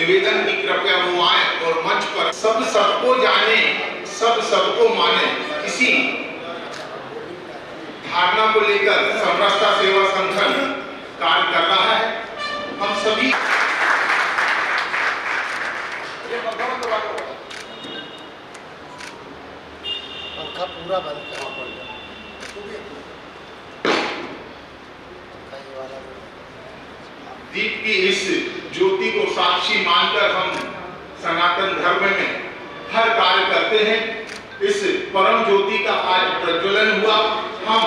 निवेदन की कृपया वो आए और मंच पर सब सबको जाने, सब सबको माने, इसी धारणा को लेकर समरसता सेवा संगठन कार्य कर रहा है। हम सभी पंखा पूरा बंद करना पड़ेगा। दीप की इस ज्योति को साक्षी मानकर हम सनातन धर्म में हर कार्य करते हैं। इस परम ज्योति का आज प्रज्वलन हुआ। हम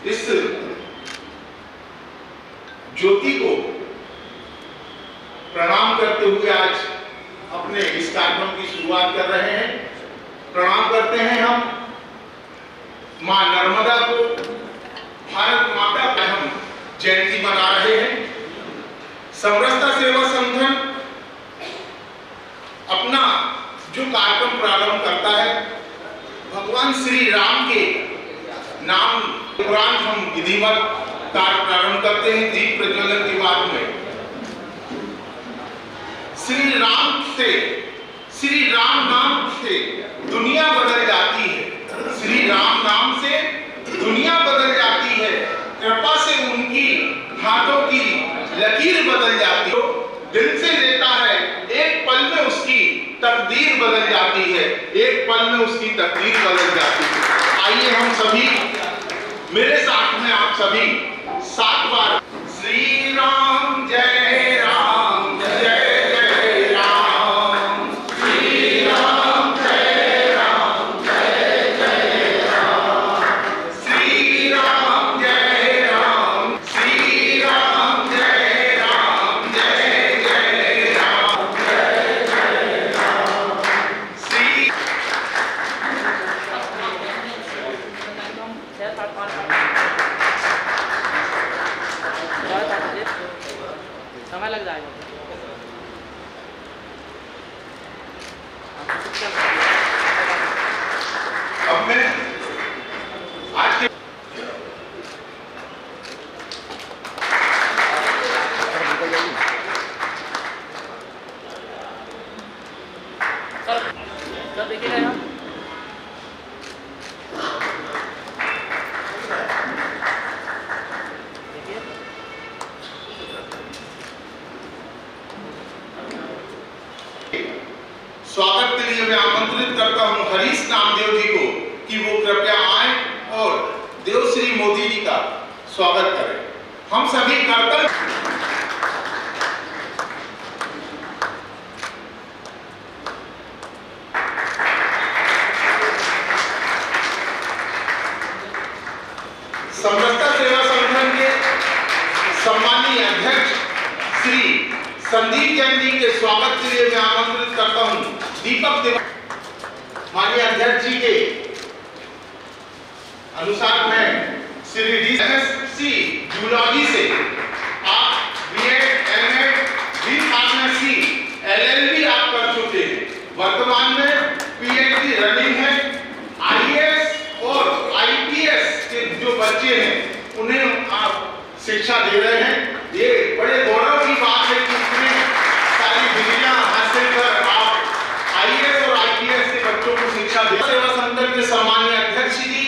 इस ज्योति को प्रणाम करते हुए आज अपने इस कार्यक्रम की शुरुआत कर रहे हैं। प्रणाम करते हैं हम मां नर्मदा को, भारत माता का हम जयंती मना रहे हैं। समरसता सेवा संगठन अपना जो कार्यक्रम प्रारंभ करता है, भगवान श्री राम के नाम उपरांत हम विधिवत कार्य प्रारंभ करते हैं। दीप प्रज्वलन के बाद में श्री राम से, श्री राम नाम से दुनिया बदल जाती है। श्री राम नाम से दुनिया बदल जाती है। कृपा से उनकी हाथों की लकीर बदल जाती है। दिल से देता है, एक पल में उसकी तकदीर बदल जाती है। एक पल में उसकी तकदीर बदल जाती है। आइए हम सभी मेरे साथ में आप सभी 7 बार श्री राम जय राम जय समय लग जाएगा। अब मैं आज के सर देखिए यहाँ स्वागत के लिए मैं आमंत्रित करता हूं हरीश नामदेव जी को कि वो कृपया आए और देवश्री मोदी जी का स्वागत करें। हम सभी कर्तव्य समरसता सेवा संगठन के सम्मानीय अध्यक्ष श्री संदीप जैन जी के स्वागत के लिए मैं आमंत्रित करता हूं दीपक तिवारी। माननीय अध्यक्ष जी के अनुसार मैं श्री DSC जूलॉजी से आप B.Ed, M.Ed, B.Pharmacy, LLB आप कर चुके हैं। वर्तमान में PhD रनिंग है। IAS और IPS के जो बच्चे हैं उन्हें आप शिक्षा दे रहे हैं। ये बड़े गौरव की बात है कि इतने सारी डिग्रियां हासिल कर आप IAS और IPS के बच्चों को शिक्षा दे। सेवा संगठन के सम्मानीय अध्यक्ष जी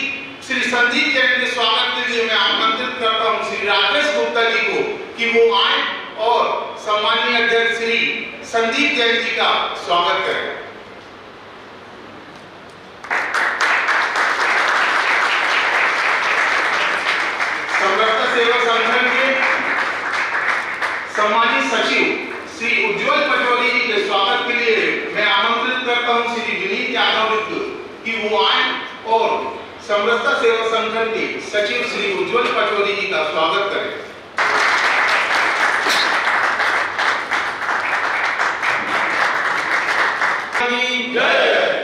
श्री संदीप जैन के स्वागत के लिए मैं आमंत्रित करता हूं श्री राकेश गुप्ता जी को कि वो आए और सम्मानीय अध्यक्ष श्री संदीप जैन जी का स्वागत करें। समरसता सेवा संगठन के सम्मानित सचिव श्री उज्जवल पटवारी जी के स्वागत के लिए मैं आमंत्रित करता हूं श्री विनीत यादव कि वो आए और समरसता सेवा संगठन के सचिव श्री उज्जवल पटवारी जी का स्वागत करें।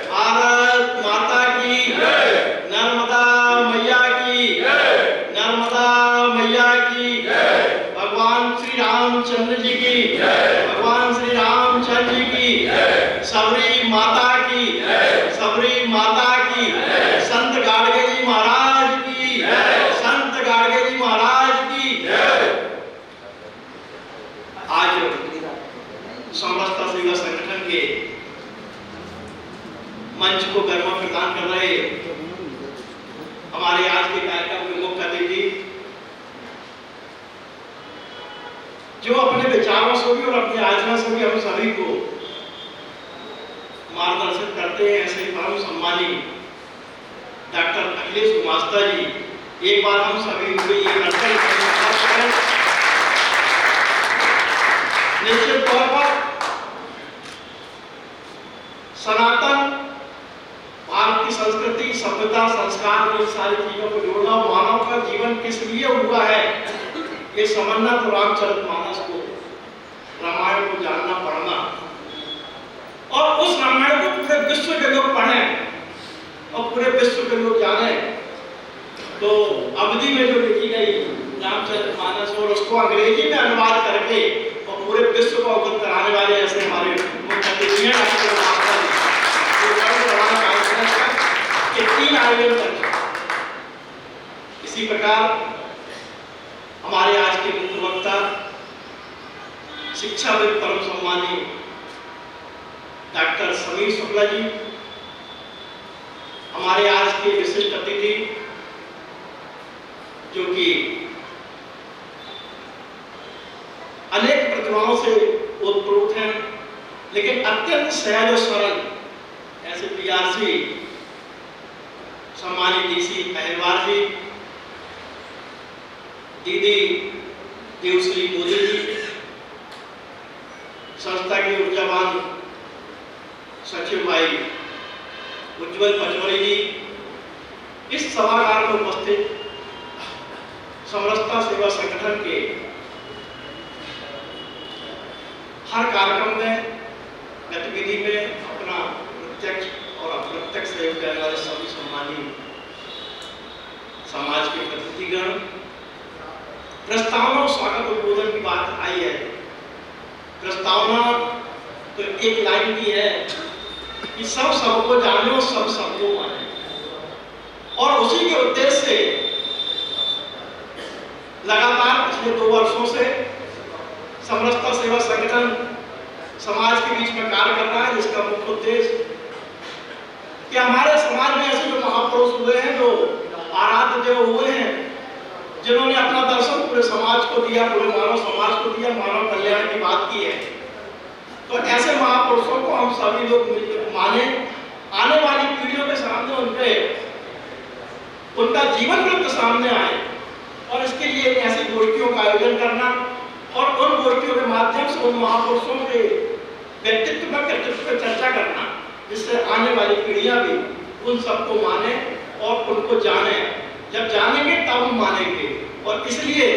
भारत माता की जय। नर्मदा मैया की जय। नर्मदा मैया की जय। भगवान श्री रामचंद्र जी की जय। भगवान श्री रामचंद्र जी की जय। सबरी माता की जय। सबरी माता की जय। संत गाड़गे जी महाराज की जय। संत गाड़गे जी महाराज की जय। कर रहे हमारे आज के कार्यक्रम के मुख्य अतिथि, जो अपने विचारों से भी और अपनी आचरण से भी हम सभी को मार्गदर्शित करते हैं, ऐसे परम सम्मानी डॉक्टर अखिलेश गुमास्ता जी, एक बार हम सभी को ये करते निश्चित तौर पर सनातन भारत की संस्कृति, सभ्यता, संस्कार और इन सारी चीजों को जोड़ना, मानव का जीवन किस लिए हुआ है ये समझना, तो रामचरितमानस को, रामायण को जानना पढ़ना, और उस रामायण को पूरे विश्व के लोग पढ़ें और पूरे विश्व के लोग जानें। तो अवधि में जो लिखी गई रामचरितमानस और उसको अंग्रेजी में अनुवाद करके और पूरे विश्व को अवगत कराने वाले ऐसे हमारे मुख्य अतिथि हैं डॉक्टर गुमास्ता जी, जो 3 आयोजन करते हैं। इसी प्रकार हमारे आज के मुख्य वक्ता शिक्षाविद परम सम्मानी डॉक्टर समीर शुक्ला जी, हमारे आज के विशिष्ट अतिथि जो कि अनेक प्रतिभाओं से ओतप्रोत हैं, लेकिन अत्यंत सहज और सरल, ऐसे पीआरसी सम्मानित डीसी अहिरवार जी, दीदी देवश्री मोदी जी, संस्था के ऊर्जावान सचिव भाई उज्जवल पचौरी जी, इस सभागार में उपस्थित समरसता सेवा संगठन के हर कार्यक्रम में, गतिविधि में अपना प्रत्यक्ष और अप्रत्यक्ष सहयोग करने वाले सभी सम्मानी समाज के प्रतिनिधिगण, प्रस्तावना और स्वागत उद्बोधन की बात आई है। प्रस्तावना तो एक लाइन की है कि सब सबको जाने और सब सबको माने, और उसी के उद्देश्य से लगातार पिछले 2 वर्षों से समरसता सेवा संगठन समाज के बीच में कार्य कर रहा है, जिसका मुख्य उद्देश्य कि हमारे समाज में ऐसे जो महापुरुष हुए हैं, जो आराध्य देव हुए हैं, जिन्होंने अपना दर्शन पूरे समाज को दिया, पूरे मानव समाज को दिया, मानव कल्याण की बात की है, तो ऐसे महापुरुषों को हम सभी लोग मिलकर माने, आने वाली पीढ़ियों के सामने उनका जीवन वृत्त सामने आए, और इसके लिए ऐसी गोष्ठियों का आयोजन करना और उन गोष्ठियों के माध्यम से उन महापुरुषों के व्यक्तित्व पर कर्तव्य पर चर्चा करना, जिससे आने वाली पीढ़ियां भी उन सबको माने और उनको जाने। जब जानेंगे तब हम मानेंगे, और इसलिए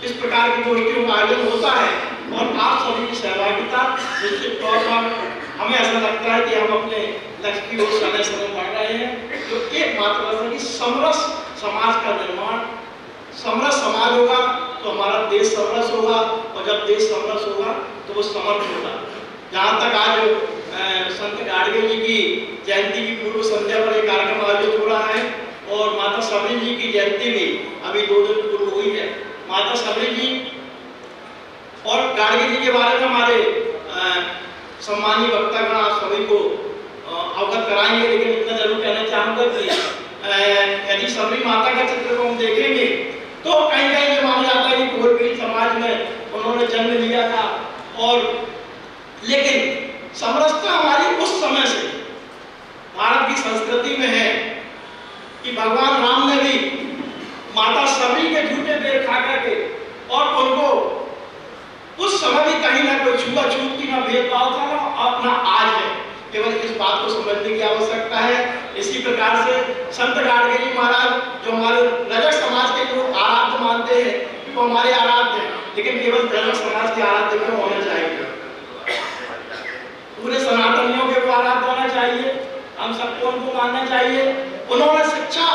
इस प्रकार की गोष्ठियों का आयोजन होता है, और आप सभी की सहभागिता निश्चित तौर पर हमें ऐसा लगता है कि हम अपने लक्ष्य की ओर समय समय बढ़ रहे हैं, जो एकमात्र लक्ष्य है कि समरस समाज का निर्माण। समरस समाज होगा तो हमारा देश समरस होगा, और जब देश समरस होगा तो वो समर्थ होगा। जहाँ तक आज संत गाडगे जी की जयंती की पूर्व संध्या पर एक कार्यक्रम आयोजित हो रहा है, और माता सबरी जी की जयंती भी अभी 2 दिन पूर्व हुई है। माता सबरी जी और गाडगे जी के बारे में हमारे सम्मानीय वक्तागण आप सभी को अवगत कराएंगे, लेकिन इतना जरूर कहना चाहूंगा कि यदि सबरी माता का चित्र को हम देखेंगे तो कहीं कहीं ये माना जाता है कि कोलपीर समाज में उन्होंने जन्म लिया था, और लेकिन समरसता हमारी उस समय से भारत की संस्कृति में है कि भगवान राम ने भी माता सबरी के झूठे पैर खा करके, और उनको उस समय भी कहीं ना कोई छुआछूत की ना भेदभाव था, ना अपना आज है। केवल इस बात को समझने की आवश्यकता है। इसी प्रकार से संत गाडगे जी महाराज, जो हमारे रजक समाज के लोग आराध्य मानते हैं, वो हमारे आराध्य हैं, लेकिन केवल रजक समाज के आराध्य क्यों होने चाहिए? पूरे सनातनियों के वो आराध्य होना चाहिए, हम सबको उनको मानना चाहिए। उन्होंने शिक्षा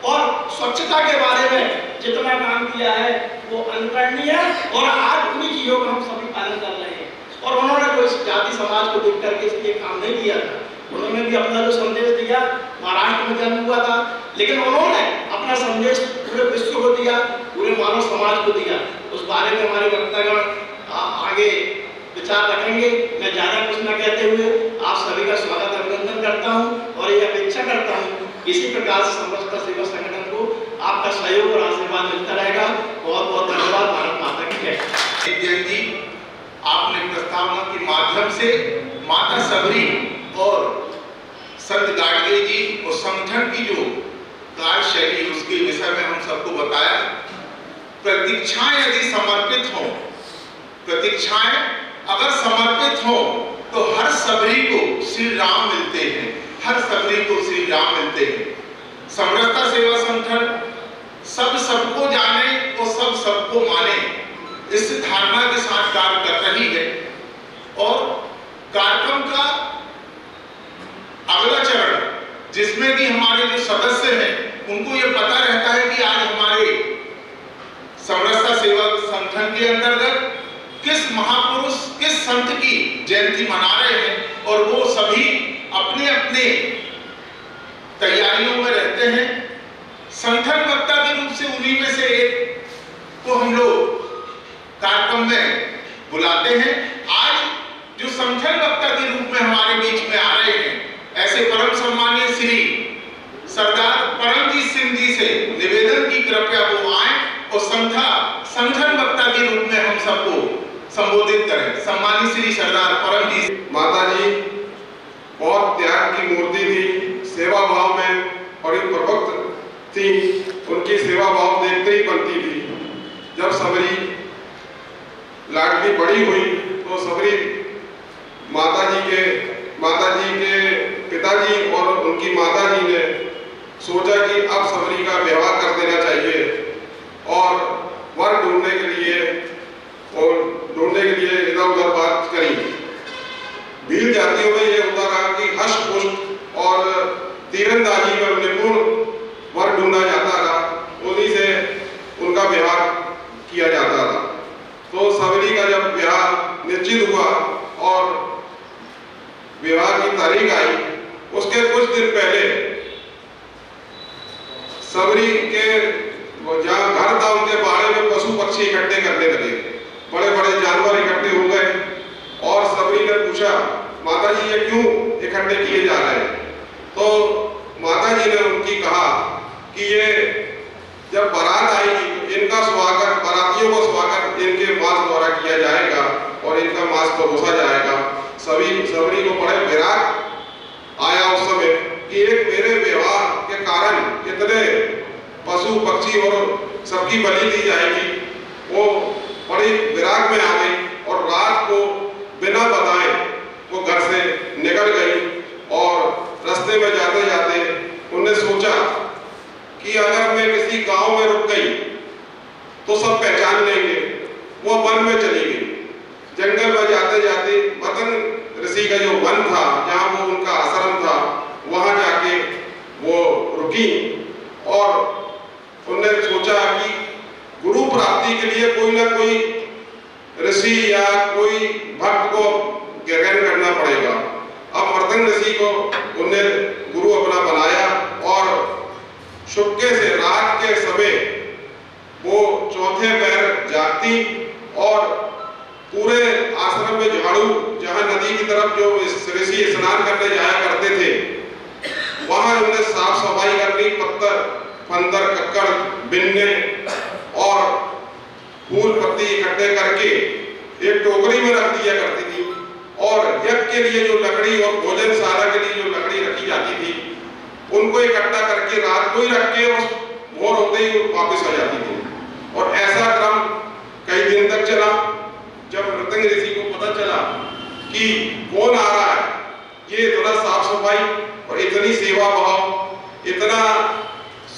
और स्वच्छता के बारे में जितना काम किया है वो अनुकरणीय है, और आज उन्हीं चीजों का हम सभी पालन कर रहे हैं। और उन्होंने कोई जाति समाज को देख करके इसलिए काम नहीं किया था, उन्होंने भी अपना जो संदेश दिया, महाराष्ट्र में जन्म हुआ था, लेकिन उन्होंने अपना संदेश पूरे विश्व को दिया, पूरे मानव समाज को दिया। उस बारे में हमारे वक्तागण आगे विचार रखेंगे। मैं ज्यादा कुछ न कहते हुए आप सभी का स्वागत अभिनंदन करता हूँ, और ये अपेक्षा इसी प्रकार से समरसता सेवा संगठन को आपका सहयोग और आशीर्वाद मिलता रहेगा। बहुत बहुत धन्यवाद। भारत माता की जय। जैन जी, आपने प्रस्तावना के माध्यम से माता सबरी और संत गाडगे जी और संगठन की जो कार्यशैली उसके विषय में हम सबको बताया। प्रतीक्षाएं यदि समर्पित हों, प्रतीक्षाएं अगर समर्पित हों तो हर सबरी को श्री राम मिलते हैं, हर सबरी को श्री राम मिलते हैं। समरसता सेवा संगठन सब सबको जाने और सब सबको माने, इस धारणा के साथ कार्य कर रही है। और कार्यक्रम का अगला चरण जिसमें कि हमारे जो सदस्य हैं उनको ये पता रहता है कि आज हमारे समरसता सेवा संगठन के अंतर्गत किस महापुरुष, किस संत की जयंती मना रहे हैं, और वो सभी अपने अपने तैयारियों में रहते हैं। संगठन वक्ता के रूप से उन्हीं में से एक को हम लोग कार्यक्रम में बुलाते हैं। आज जो संगठन वक्ता के रूप में हमारे बीच में आ रहे हैं, ऐसे परम सम्मानीय श्री सरदार परमजीत सिंह जी से निवेदन की कृपया वो आए और संगठन वक्ता के रूप में हम सबको संबोधित करें। सम्मानित श्री सरदार परमजीत। माता जी बहुत त्याग की मूर्ति थी, सेवा भाव में बड़ी प्रवक्त थी। उनकी सेवा भाव देखते ही बनती थी। जब सबरी लाडली बड़ी हुई तो सबरी माता जी के पिताजी और उनकी माता जी ने सोचा कि अब सबरी का विवाह कर देना चाहिए, और वर ढूंढने के लिए इधर उधर बात करी। भील जातियों में यह होता रहा कि हष्ट पुष्ट और तीरंदाजी में निपुण वर ढूंढा जाता रहा, उन्हीं से उनका विवाह किया जाता रहा। तो सबरी का जब विवाह निश्चित हुआ और विवाह की तारीख आई, उसके कुछ दिन पहले सबरी के जहाँ घर था उनके बाड़े में पशु पक्षी इकट्ठे करने लगे, बड़े बड़े जानवर इकट्ठे हो गए। और सबरी ने पूछा, माता जी ये क्यों इकट्ठे किए जा रहे हैं? तो माता जी ने उनकी कहा कि ये जब बारात आएगी तो इनका स्वागत, बारातियों का स्वागत इनके मांस द्वारा किया जाएगा और इनका मांस परोसा जाएगा। सबरी को बड़े विराग आया उस समय कि एक मेरे व्यवहार के कारण इतने पशु पक्षी और सबकी बलि दी जाएगी। वो बड़ी विराग में आ गई और रात को बिना बताए वो घर से निकल गई। और रास्ते में जाते जाते उन्होंने सोचा कि अगर मैं किसी गांव में रुक गई तो सब पहचान लेंगे। वो वन में चली गई। जंगल में जाते जाते मदन ऋषि का जो वन था, जहाँ वो उनका आश्रम था, वहां जाके वो रुकी और उन्होंने सोचा कि गुरु प्राप्ति के लिए कोई ना कोई ऋषि या कोई भक्त को ग्रहण करना पड़ेगा। अब मर्दन ऋषि को उन्होंने गुरु अपना बनाया और शुक्के से रात के समय वो चौथे पैर जागती और पूरे आश्रम में झाड़ू, जहाँ नदी की तरफ जो ऋषि स्नान करने जाया करते थे, वहां उन्होंने साफ सफाई करनी, पत्थर फंदर कक्कड़ बिन्ने और फूल पत्ती इकट्ठे करके एक टोकरी में रख दिया करती थी। और यज्ञ के लिए जो लकड़ी और भोजनशाला के लिए जो लकड़ी रखी जाती थी, उनको इकट्ठा करके रात को ही रख के और भोर होते ही वापस आ जाती थी। और ऐसा क्रम कई दिन तक चला। जब मृदंग ऋषि को पता चला कि कौन आ रहा है, ये इतना साफ सफाई और इतनी सेवा भाव, इतना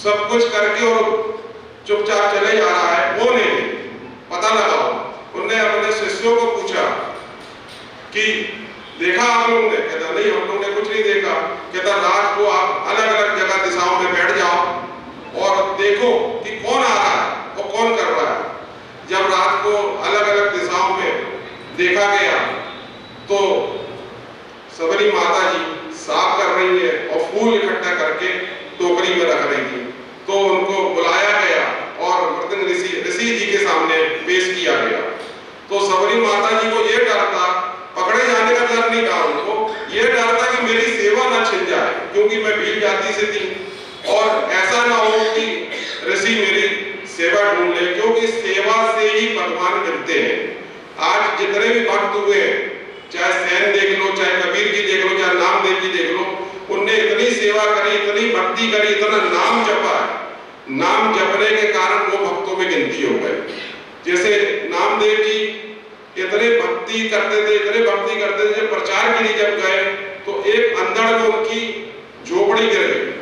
सब कुछ करके और चुपचाप चले जा रहा है, वो नहीं पता लगा। उन्होंने अपने शिष्यों को पूछा कि देखा आप लोगों ने? कहता नहीं, हम लोगों ने कुछ नहीं देखा। कहता रात को आप अलग अलग जगह दिशाओं में बैठ जाओ और देखो कि कौन आ रहा है और कौन कर रहा है। जब रात को अलग अलग दिशाओं में देखा गया तो सबरी माता जी साफ कर रही है और फूल इकट्ठा करके टोकरी में रख रही थी। तो उनको बुलाया गया और मृदंग ऋषि जी के सामने पेश किया गया। तो सबरी माता जी को यह डर था, पकड़े जाने का डर नहीं था उनको, यह डर था कि मेरी सेवा न छिन जाए, क्योंकि मैं भील जाति से थी और ऐसा ना हो कि ऋषि मेरी सेवा ढूंढ ले, क्योंकि सेवा से ही भगवान मिलते हैं। आज जितने भी भक्त हुए हैं, चाहे सैन देख लो, चाहे कबीर जी देख लो, चाहे नामदेव जी देख लो, उनने इतनी सेवा करी, इतनी भक्ति करी, इतना नाम जपा है। नाम जपने के कारण वो भक्तों में गिनती हो गए। जैसे नामदेव जी इतने भक्ति करते थे, इतने भक्ति करते थे, जब प्रचार के लिए जब गए तो एक अंधड़ में उनकी झोपड़ी गिर गई।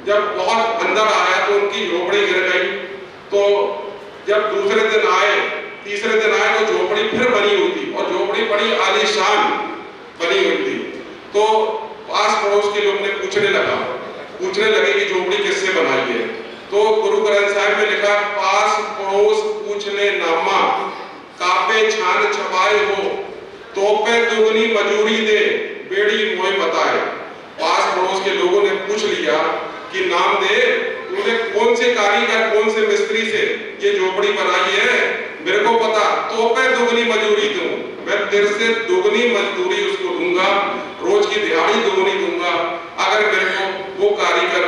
जब बहुत अंदर आया तो उनकी झोपड़ी गिर गई। तो जब दूसरे दिन आए, तीसरे दिन आए तो झोपड़ी फिर बनी हुई थी, और झोपड़ी बड़ी आलीशान बनी हुई थी। तो पास पड़ोस के लोग ने पूछने लगे कि झोपड़ी किससे बनाई है। तो गुरु ग्रंथ साहिब में लिखा, पास पड़ोस पूछने नामा, कापे छान छपाए हो, तोपे दुगनी मजूरी दे, बेड़ी मोए बताए। पास पड़ोस के लोगों ने पूछ लिया कि नामदेव, तूने कौन से कारीगर, कौन से मिस्त्री से ये झोपड़ी बनाई है, मेरे को पता, तोपे दुगनी मजूरी दूं, मैं तेरे से दुगनी मजदूरी उसको दूंगा, रोज की दिहाड़ी दुगनी दूंगा, अगर मेरे को वो कारीगर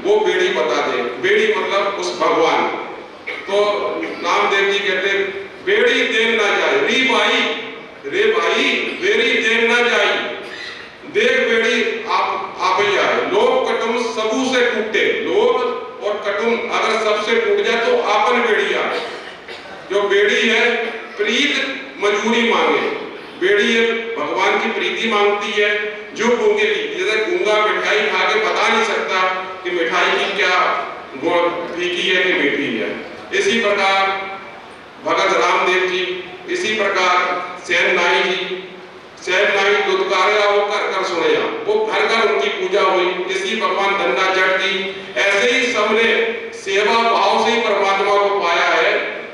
वो बेड़ी बता दे। बेड़ी मतलब उस भगवान। तो नामदेव जी कहते, बेड़ी देन ना जाए, रे भाई बेड़ी देन ना जाए, देख बेड़ी आप ही आए। लोग कटुम सबू से टूटे, लोग और कटुम अगर सबसे टूट जाए तो आपन बेड़ी आए। जो बेड़ी है प्रीत मजूरी मांगे, बेड़ी है भगवान की प्रीति मांगती है। जो गूंगे की, जैसे गूंगा मिठाई खा के बता नहीं सकता कि मिठाई की क्या फीकी है कि मीठी है, इसी प्रकार भगत रामदेव जी, इसी प्रकार सैन नाई जी, सैन नाई दुदकारिया वो कर कर सुनया, वो घर घर उनकी पूजा हुई। इसी भगवान धन्ना जट जी, ऐसे ही सबने सेवा भाव से ही परमात्मा को पाया है,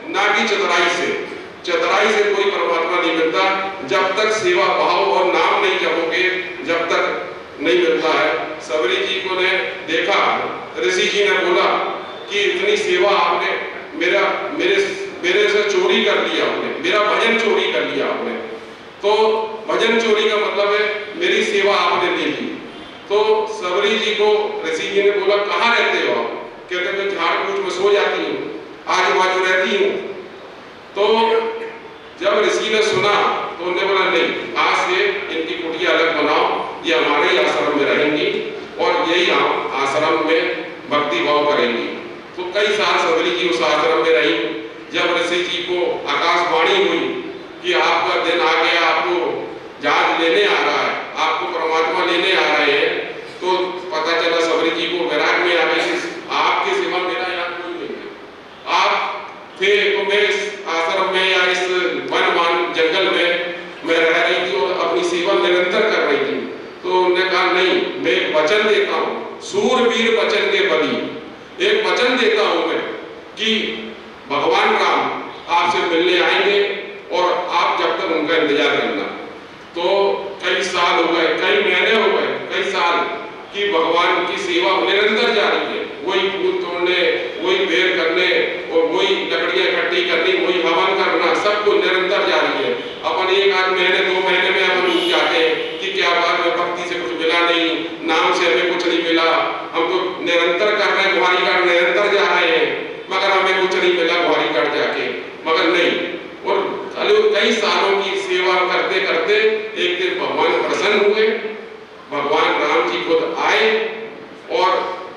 ना कि चतुराई से। चतुराई से कोई परमात्मा नहीं मिलता। जब तक सेवा भाव और नाम नहीं जपोगे, जब तक नहीं मिलता है। सबरी जी को ने देखा, ऋषि जी ने बोला कि इतनी सेवा आपने मेरे से चोरी कर लिया, आपने मेरा भजन चोरी कर लिया आपने। तो भजन चोरी का मतलब है मेरी सेवा आपने ले ली। तो सबरी जी को ऋषि जी ने बोला, कहाँ रहते हो आप? कहते मैं झाड़ फूस में सो जाती हूँ, आजू बाजू रहती हूँ। तो जब ऋषि ने सुना तो उन्होंने बोला, नहीं, आज से इनकी कुटिया अलग बनाओ, ये हमारे ही आश्रम में रहेंगी और यही हम आश्रम में भक्ति भाव करेंगी। तो कई साल सबरी जी उस आश्रम में रही। जब ऋषि जी को आकाशवाणी हुई कि आपका दिन आ गया, आपको जहाज लेने आ रहा है, आपको परमात्मा लेने आ रहे हैं, तो पता चला सबरी जी को वैराग में आ गई, आपके सिवा मेरा यहाँ कोई नहीं है। आप थे तो मैं इस आश्रम में या इस वन जंगल में मैं रह रही थी और अपनी सेवा निरंतर कर रही थी। तो उन्होंने कहा, नहीं, मैं एक वचन देता हूँ, सूरवीर वचन के बली, एक वचन देता हूँ मैं कि भगवान राम आपसे मिलने आएंगे और आप जब तक उनका इंतजार करना। तो कई साल हो गए, कई महीने हो गए, कई साल की भगवान की सेवा निरंतर जारी है। वही फूल तोड़ने, वही बेर करने और वही लकड़ियां इकट्ठी करनी, वही हवन करना, सब कुछ निरंतर जारी है। अपन एक आध महीने 2 महीने में अपन रुक जाते हैं कि क्या बात है, भक्ति से कुछ मिला नहीं, नाम से हमें कुछ नहीं मिला, हम तो निरंतर कर रहे हैं, गुहारी काट निरंतर जा रहे हैं, मगर हमें कुछ नहीं मिला गुहारी काट जाके, मगर नहीं। और कई सालों की सेवा करते करते एक दिन भगवान प्रसन्न हुए, भगवान राम जी खुद आए। और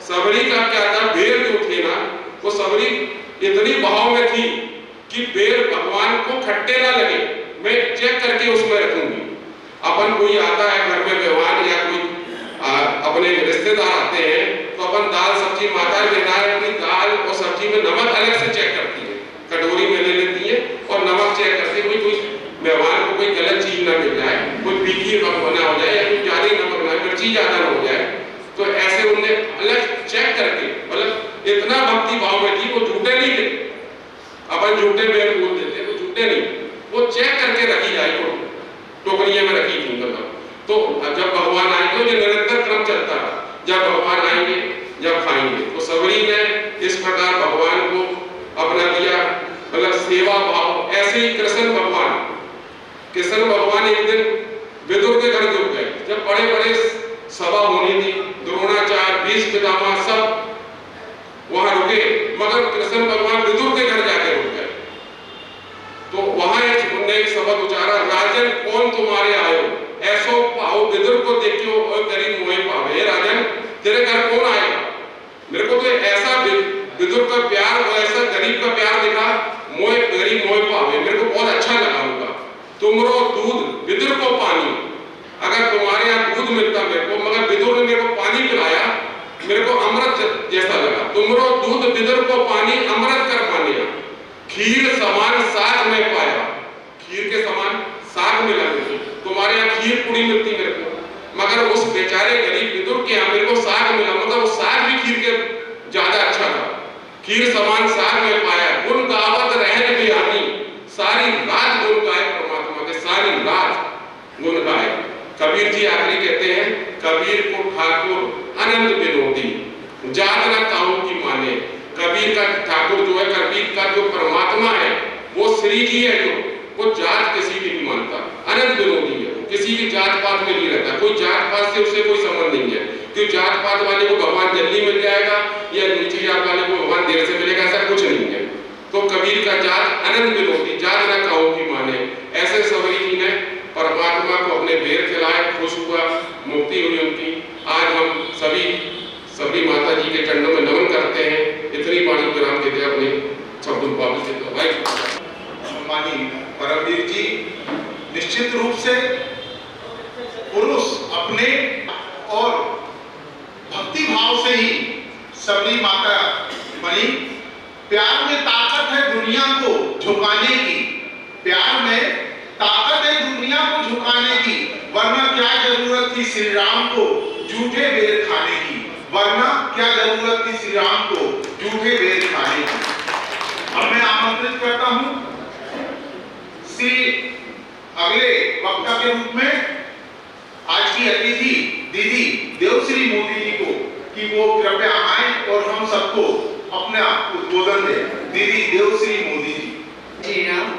सबरी का क्या था, बेर जो थे ना, वो सबरी इतनी भाव में थी कि बेर भगवान को खट्टे ना लगे, मैं चेक करके उसमें रखूंगी। अपन कोई आता है घर में मेहमान या कोई अपने रिश्तेदार आते हैं, तो अपन दाल सब्जी, माता अपनी दाल और सब्जी में नमक अलग से चेक करती है, कटोरी में ले लेती है और नमक चेक करती है, कोई मेहमान को कोई गलत चीज ना मिल जाए, कोई फीकी बना हो जाए या कोई ज्यादा नमक ना, मिर्ची ज्यादा ना हो जाए। तो ऐसे उनने अलग चेक करके, मतलब इतना भक्ति भाव में थी, वो झूठे नहीं थे। अपन झूठे बेर बोल देते, वो झूठे नहीं, वो चेक करके रखी जाए, टोकरिया में रखी थी मतलब। तो जब भगवान आएंगे, जो निरंतर क्रम चलता है, जब भगवान आएंगे जब खाएंगे। तो सबरी ने इस प्रकार भगवान को अपना दिया, मतलब सेवा भाव। ऐसे ही कृष्ण भगवान एक दिन विदुर के घर जुट गए। जब बड़े बड़े सभा होनी थी, द्रोणाचार्य, भीष्म पितामह सब वहां रुके, मगर कृष्ण भगवान विदुर के घर जाके रुक गए। तो वहां उन्होंने एक शब्द उचारा, राजन कौन तुम्हारे आयो, ऐसो पाओ विदुर को देखियो और गरीब मोहे पावे। राजन तेरे घर कौन आएगा? मेरे को तो ऐसा विदुर का प्यार और ऐसा गरीब का प्यार दिखा, मोहे गरीब मोहे पावे, मेरे को बहुत अच्छा लगा उनका। तुमरो दूध विदुर को पानी, अगर तुम्हारे यहाँ दूध मिलता मेरे को, मगर विदुर ने मेरे को पानी पिलाया, मेरे को अमृत जैसा लगा। तुमरो दूध विदुर को पानी, अमृत कर मानिया, खीर समान साग में पाया, खीर के समान साग मिला मुझे। तुम्हारे यहाँ खीर पूरी मिलती मेरे को, मगर उस बेचारे गरीब विदुर के यहाँ मेरे को साग मिला, मतलब वो साग भी खीर के ज्यादा अच्छा था। खीर समान साग में पाया, गुण गावत रहन बिहानी, सारी रात गुण गाए परमात्मा के, सारी रात गुण गाए। कबीर जी आखिरी कहते हैं, कबीर को ठाकुर अनंत विनोदी, जात न काहू की माने। कबीर का ठाकुर जो है, कबीर का जो परमात्मा है वो श्री जी है, जो वो जात किसी की नहीं मानता, अनंत विनोदी है, किसी की जात पात में नहीं रहता, कोई जात पात से उससे कोई संबंध नहीं है। क्योंकि जात पात वाले को भगवान जल्दी मिल जाएगा या नीचे जात वाले को भगवान देर से मिलेगा, ऐसा कुछ नहीं है। तो कबीर का जात अनंत विनोदी, जात न काहू की माने। ऐसे सबरी जी ने परमात्मा को अपने बेर खिलाए, खुश हुआ, मुक्ति हुई उनकी। आज हम सभी सबरी माता जी के चरणों में नमन करते हैं। इतनी बाणी विराम देते हैं अपने शब्दों वापस देते हैं। सम्मानी परमवीर जी, निश्चित रूप से पुरुष अपने और भक्ति भाव से ही सबरी माता बनी। प्यार में ताकत है दुनिया को झुकाने की, प्यार में ताकत है दुनिया को झुकाने की, वरना क्या जरूरत थी श्री राम को झूठे बेर खाने की, वरना क्या जरूरत थी श्री राम को झूठे बेर खाने की। अब मैं आमंत्रित करता हूं श्री अगले वक्ता के रूप में आज की अतिथि दीदी देवश्री मोदी जी को, कि वो कृपया आए और हम सबको अपना उद्बोधन दें। दीदी देवश्री मोदी जी। जी राम,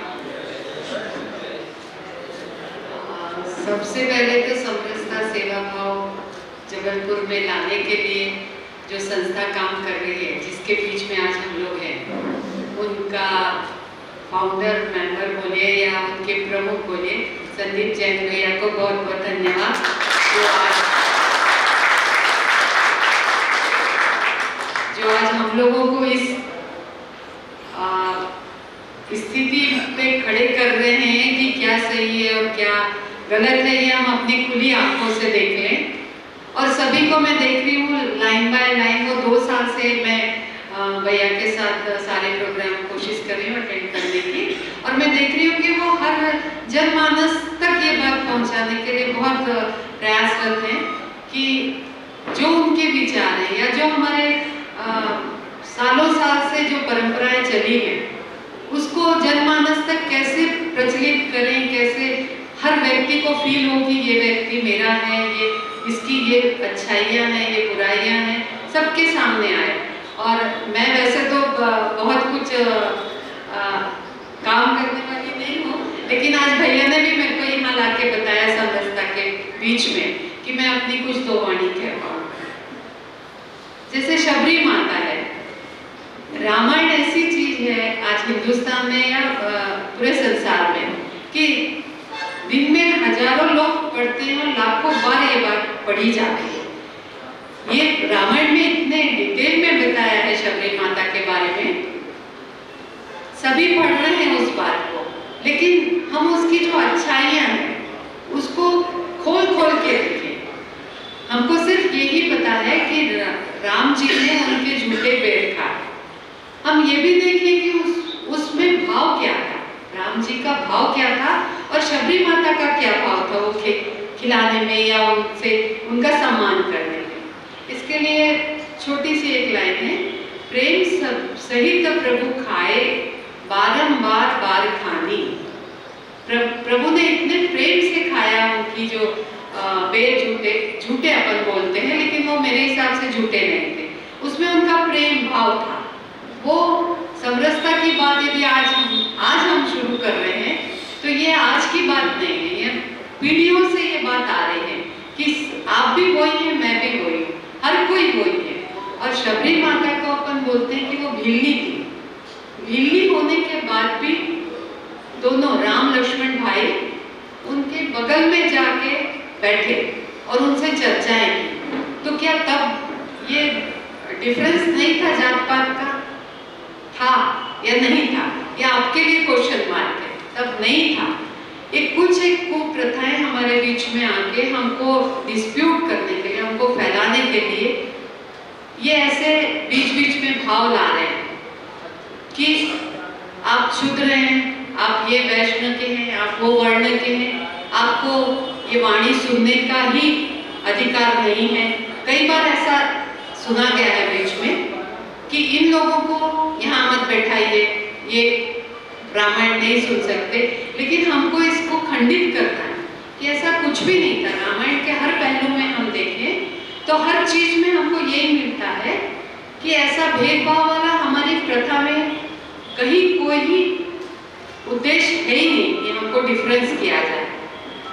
सबसे पहले तो समरसता सेवा भाव जबलपुर में लाने के लिए जो संस्था काम कर रही है, जिसके बीच में आज हम लोग हैं, उनका फाउंडर मेंबर बोलिए या उनके प्रमुख बोलिए, संदीप जैन भैया को बहुत बहुत धन्यवाद, जो आज हम लोगों को इस स्थिति पे खड़े कर रहे हैं कि क्या सही है और क्या गलत है, ये हम अपनी खुली आंखों से देख लें। और सभी को मैं देख रही हूँ लाइन बाय लाइन, वो 2 साल से मैं भैया के साथ सारे प्रोग्राम कोशिश कर रही हूँ अटेंड करने की, और मैं देख रही हूँ कि वो हर जनमानस तक ये बात पहुँचाने के लिए बहुत प्रयासरत हैं कि जो उनके विचार हैं या जो हमारे सालों साल से जो परंपराएं चली हैं, उसको जनमानस तक कैसे प्रचलित करें, कैसे हर व्यक्ति को फील हो कि ये व्यक्ति मेरा है, ये इसकी ये अच्छाइयाँ हैं, ये बुराइयाँ हैं, सबके सामने आए। और मैं वैसे तो बहुत कुछ काम करने वाली नहीं हूँ, लेकिन आज भैया ने भी मेरे को यहाँ ला के बताया समरसता के बीच में कि मैं अपनी कुछ 2 वाणी कह पाऊँ। जैसे शबरी माता है, रामायण ऐसी चीज है आज हिंदुस्तान में या पूरे संसार में कि दिन में हजारों लोग पढ़ते हैं और लाखों बार ये बात पढ़ी जाती है। ये रामायण में इतने डिटेल में बताया है शबरी माता के बारे में, सभी पढ़ रहे हैं उस बात को, लेकिन हम उसकी जो अच्छाइयाँ हैं उसको खोल खोल के देखें। हमको सिर्फ यही पता है कि राम जी ने उनके झूठे पेड़ खाए, हम ये भी देखें कि उसमें भाव क्या था, राम जी का भाव क्या था और शबरी माता का क्या भाव था वो खिलाने में या उनसे उनका सम्मान करने में। इसके लिए छोटी सी एक लाइन है, प्रेम सहित प्रभु खाए बारंबार बार खानी। प्रभु ने इतने प्रेम से खाया, उनकी जो झूठे अपन बोलते हैं, लेकिन वो मेरे हिसाब से झूठे नहीं थे, उसमें उनका प्रेम भाव था। वो समरसता की बात यदि आज हम शुरू कर रहे हैं तो ये आज की बात नहीं है, ये पीढ़ियों से ये बात आ रही है कि आप भी वही हैं, मैं भी वही हूँ, हर कोई वही है। और शबरी माता को अपन बोलते बैठे और उनसे चर्चाएं की, तो क्या तब ये डिफरेंस नहीं था जात पात का? था या नहीं था? या आपके लिए क्वेश्चन मार्क है? तब नहीं था। एक कुप्रथाएं हमारे बीच में आके हमको डिस्प्यूट करने के लिए, हमको फैलाने के लिए ये ऐसे बीच बीच में भाव ला रहे हैं कि आप शूद्र हैं, आप ये वैष्णव के हैं, आप वो वर्ण के हैं, आपको ये वाणी सुनने का ही अधिकार नहीं है। कई बार ऐसा सुना गया है बीच में कि इन लोगों को यहाँ मत बैठाइए, ये रामायण नहीं सुन सकते। लेकिन हमको इसको खंडित करना है कि ऐसा कुछ भी नहीं था। रामायण के हर पहलू में हम देखें तो हर चीज में हमको यही मिलता है कि ऐसा भेदभाव वाला हमारी प्रथा में कहीं कोई ही उद्देश्य है ही नहीं कि हमको डिफरेंस किया जाए।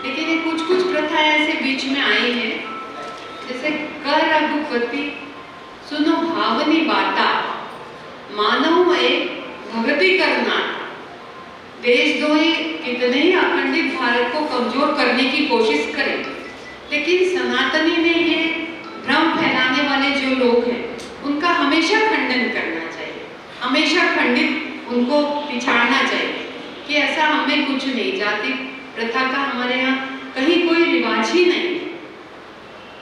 लेकिन ये कुछ प्रथाएं ऐसे बीच में आई हैं, जैसे कर रघुपति सुनो भावनी बाता, मानव एक भगति करना, देश द्रोही कितने ही अखंडित भारत को कमजोर करने की कोशिश करें, लेकिन सनातनी ने ये भ्रम फैलाने वाले जो लोग हैं उनका हमेशा खंडन करना चाहिए, हमेशा खंडित उनको पिछाड़ना चाहिए कि ऐसा हमें कुछ नहीं, जाति प्रथा का हमारे यहाँ कहीं कोई रिवाज ही नहीं है।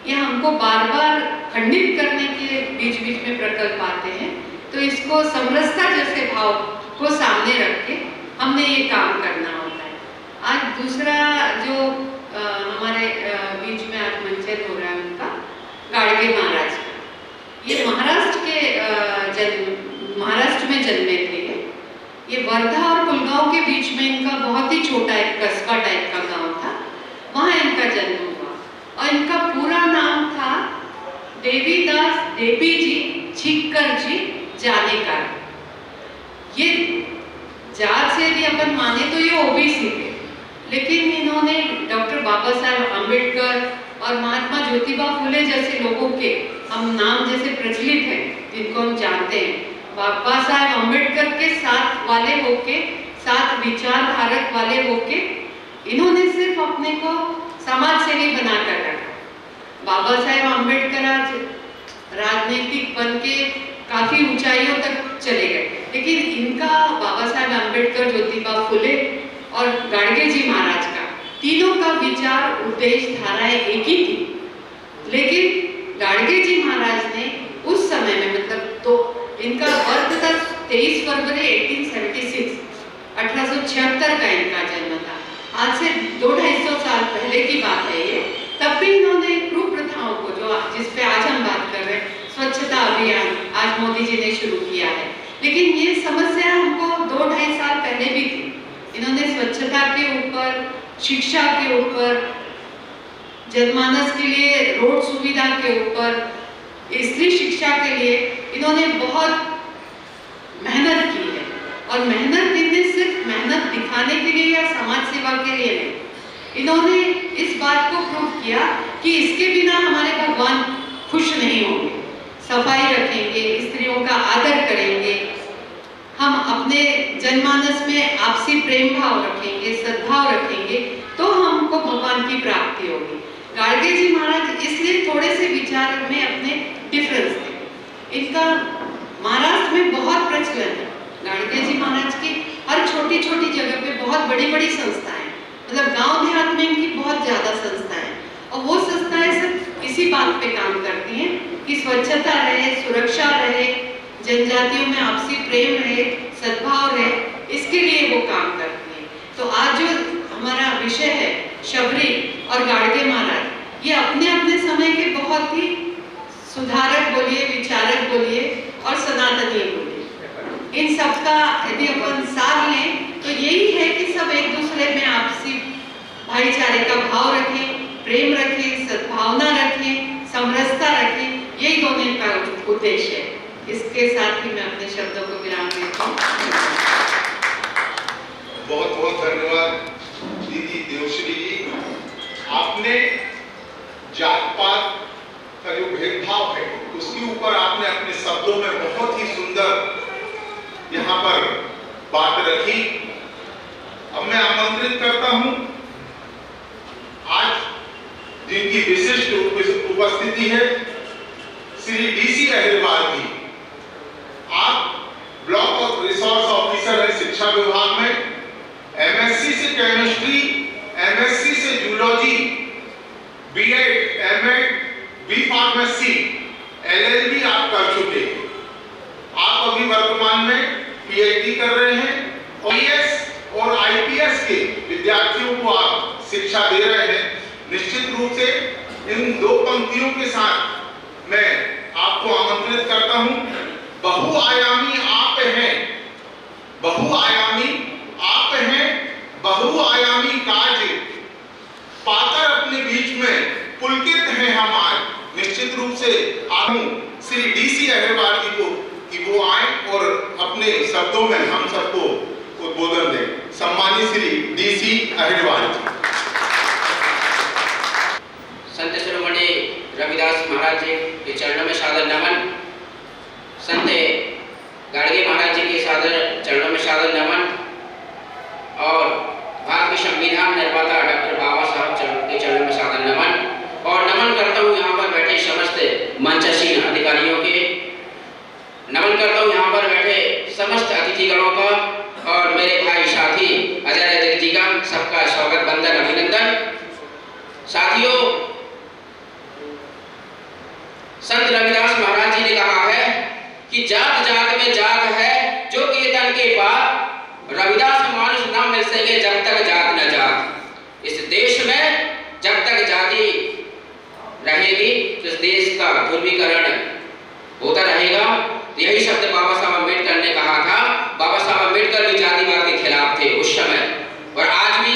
ये हमको बार बार खंडित करने के बीच बीच में प्रकल्प आते हैं। तो इसको समरसता जैसे भाव को सामने रख के हमने ये काम करना होता है। आज दूसरा जो हमारे बीच में आज मंचन हो रहा है उनका गाड़गे महाराज का, ये महाराष्ट्र में जन्मे थे। ये वर्धा और पुलगांव के बीच में इनका बहुत ही छोटा एक कस्बा टाइप का गांव था, वहाँ इनका जन्म हुआ और इनका पूरा नाम था देवीदास देवी जी छिक्कर जी जानेकर। ये जात से यदि अपन माने तो ये ओबीसी थे, लेकिन इन्होंने डॉक्टर बाबा साहेब अम्बेडकर और महात्मा ज्योतिबा फुले जैसे लोगों के हम नाम जैसे प्रचलित हैं जिनको हम जानते हैं, बाबा साहेब अम्बेडकर के साथ वाले होके, साथ विचारधारक वाले होके इन्होंने सिर्फ अपने को समाज सेवी बनाकर रखा। बाबा साहेब अम्बेडकर आज राजनीतिक बन के काफी ऊंचाइयों तक चले गए, लेकिन इनका बाबा साहेब अम्बेडकर, ज्योतिबा फुले और गाडगे जी महाराज का तीनों का विचार, उद्देश्य, धाराएं एक ही थी। लेकिन गाडगे जी महाराज ने उस समय में मतलब तो इनका बर्थ था 23 फरवरी 1876 का इनका जन्म था। आज से 200-250 साल पहले की बात है ये। तब भी इन्होंने कुप्रथाओं को, जो जिस पे आज हम बात कर रहे हैं, स्वच्छता अभियान आज मोदी जी ने शुरू किया है, लेकिन ये समस्या हमको 2-2.5 साल पहले भी थी। इन्होंने स्वच्छता के ऊपर, शिक्षा के ऊपर, जनमानस के लिए रोड सुविधा के ऊपर, स्त्री शिक्षा के लिए इन्होंने बहुत मेहनत की है। और मेहनत इनने सिर्फ मेहनत दिखाने के लिए या समाज सेवा के लिए नहीं, इन्होंने इस बात को प्रूव किया कि इसके बिना हमारे भगवान खुश नहीं होंगे। सफाई रखेंगे, स्त्रियों का आदर करेंगे, हम अपने जनमानस में आपसी प्रेम भाव रखेंगे, सद्भाव रखेंगे, तो हमको भगवान की प्राप्ति होगी। गाडगे जी महाराज इसलिए थोड़े से विचार में अपने डिफरेंस थे। इनका महाराष्ट्र में बहुत प्रचलन है। गाडगे जी महाराज की हर छोटी छोटी जगह पे बहुत बड़ी बड़ी संस्थाएं, मतलब गांव देहात में इनकी बहुत ज्यादा संस्थाएं, और वो संस्थाएं सब इसी बात पे काम करती हैं कि स्वच्छता रहे, सुरक्षा रहे, जनजातियों में आपसी प्रेम रहे, सद्भाव रहे, इसके लिए वो काम करती है। तो आज जो हमारा विषय है शबरी और गाडगे महाराज, ये अपने अपने समय के बहुत ही सुधारक बोलिए, विचारक बोलिए और सनातनी बोलिए, इन सबका यदि अपन साथ लें तो यही है कि सब एक दूसरे में आपसी भाईचारे का भाव रखें, प्रेम रखें, सद्भावना रखें, समरसता रखें, यही दोनों का उद्देश्य है। इसके साथ ही मैं अपने शब्दों को विराम देता हूँ। बहुत बहुत धन्यवाद दीदी देवश्री जी। आपने जात पात का जो भेदभाव है उसके ऊपर आपने अपने शब्दों में बहुत ही सुंदर यहाँ पर बात रखी। अब मैं आमंत्रित करता हूँ, आज इनकी विशिष्ट उपस्थिति है श्री DC अहिरवार जी। आप ब्लॉक ऑफ रिसोर्स ऑफिसर है शिक्षा विभाग में, MSc से केमिस्ट्री, MSc से zoology, B.Ed, M.Ed, B pharmacy, LLB आप कर चुके हैं। आप अभी वर्तमान में PhD कर रहे हैं और IAS और IPS के विद्यार्थियों को आप शिक्षा दे रहे हैं। निश्चित रूप से इन दो पंक्तियों के साथ मैं आपको आमंत्रित करता हूं। बहुआयामी आप हैं, बहुआयामी आप हैं, बहुआयामी कार्य पाकर अपने बीच में पुलकित हैं हम आज। निश्चित रूप से आप श्री DC अहिरवार जी को कि वो आए और अपने शब्दों में हम सबको उद्बोधन दें। सम्मानित श्री DC अहिरवार जी। संत शिरोमणि रविदास महाराज जी के चरणों में सादर नमन, संत गाडगे महाराज जी के सादर चरणों में सादर नमन और भारत के संविधान निर्माता डॉक्टर बाबा साहब के चरणों में सादर नमन और नमन करता हूँ यहाँ पर बैठे समस्त मंचासीन अधिकारियों के, नमन करता हूँ यहाँ पर बैठे समस्त अतिथिगणों का और मेरे भाई साथी अजय रजक जी का सबका स्वागत बंदन अभिनंदन। साथियों, संत रविदास महाराज जी ने कहा है कि जात जात में जात है जो कीर्तन के बाद रविदास मानुष न मिल सके जब तक जात न जात। इस देश में जब तक जाति रहेगी तो इस देश का ध्रुवीकरण होता रहेगा। यही शब्द बाबा साहब अम्बेडकर ने कहा था। बाबा साहब अम्बेडकर भी जातिवाद के खिलाफ थे उस समय, और आज भी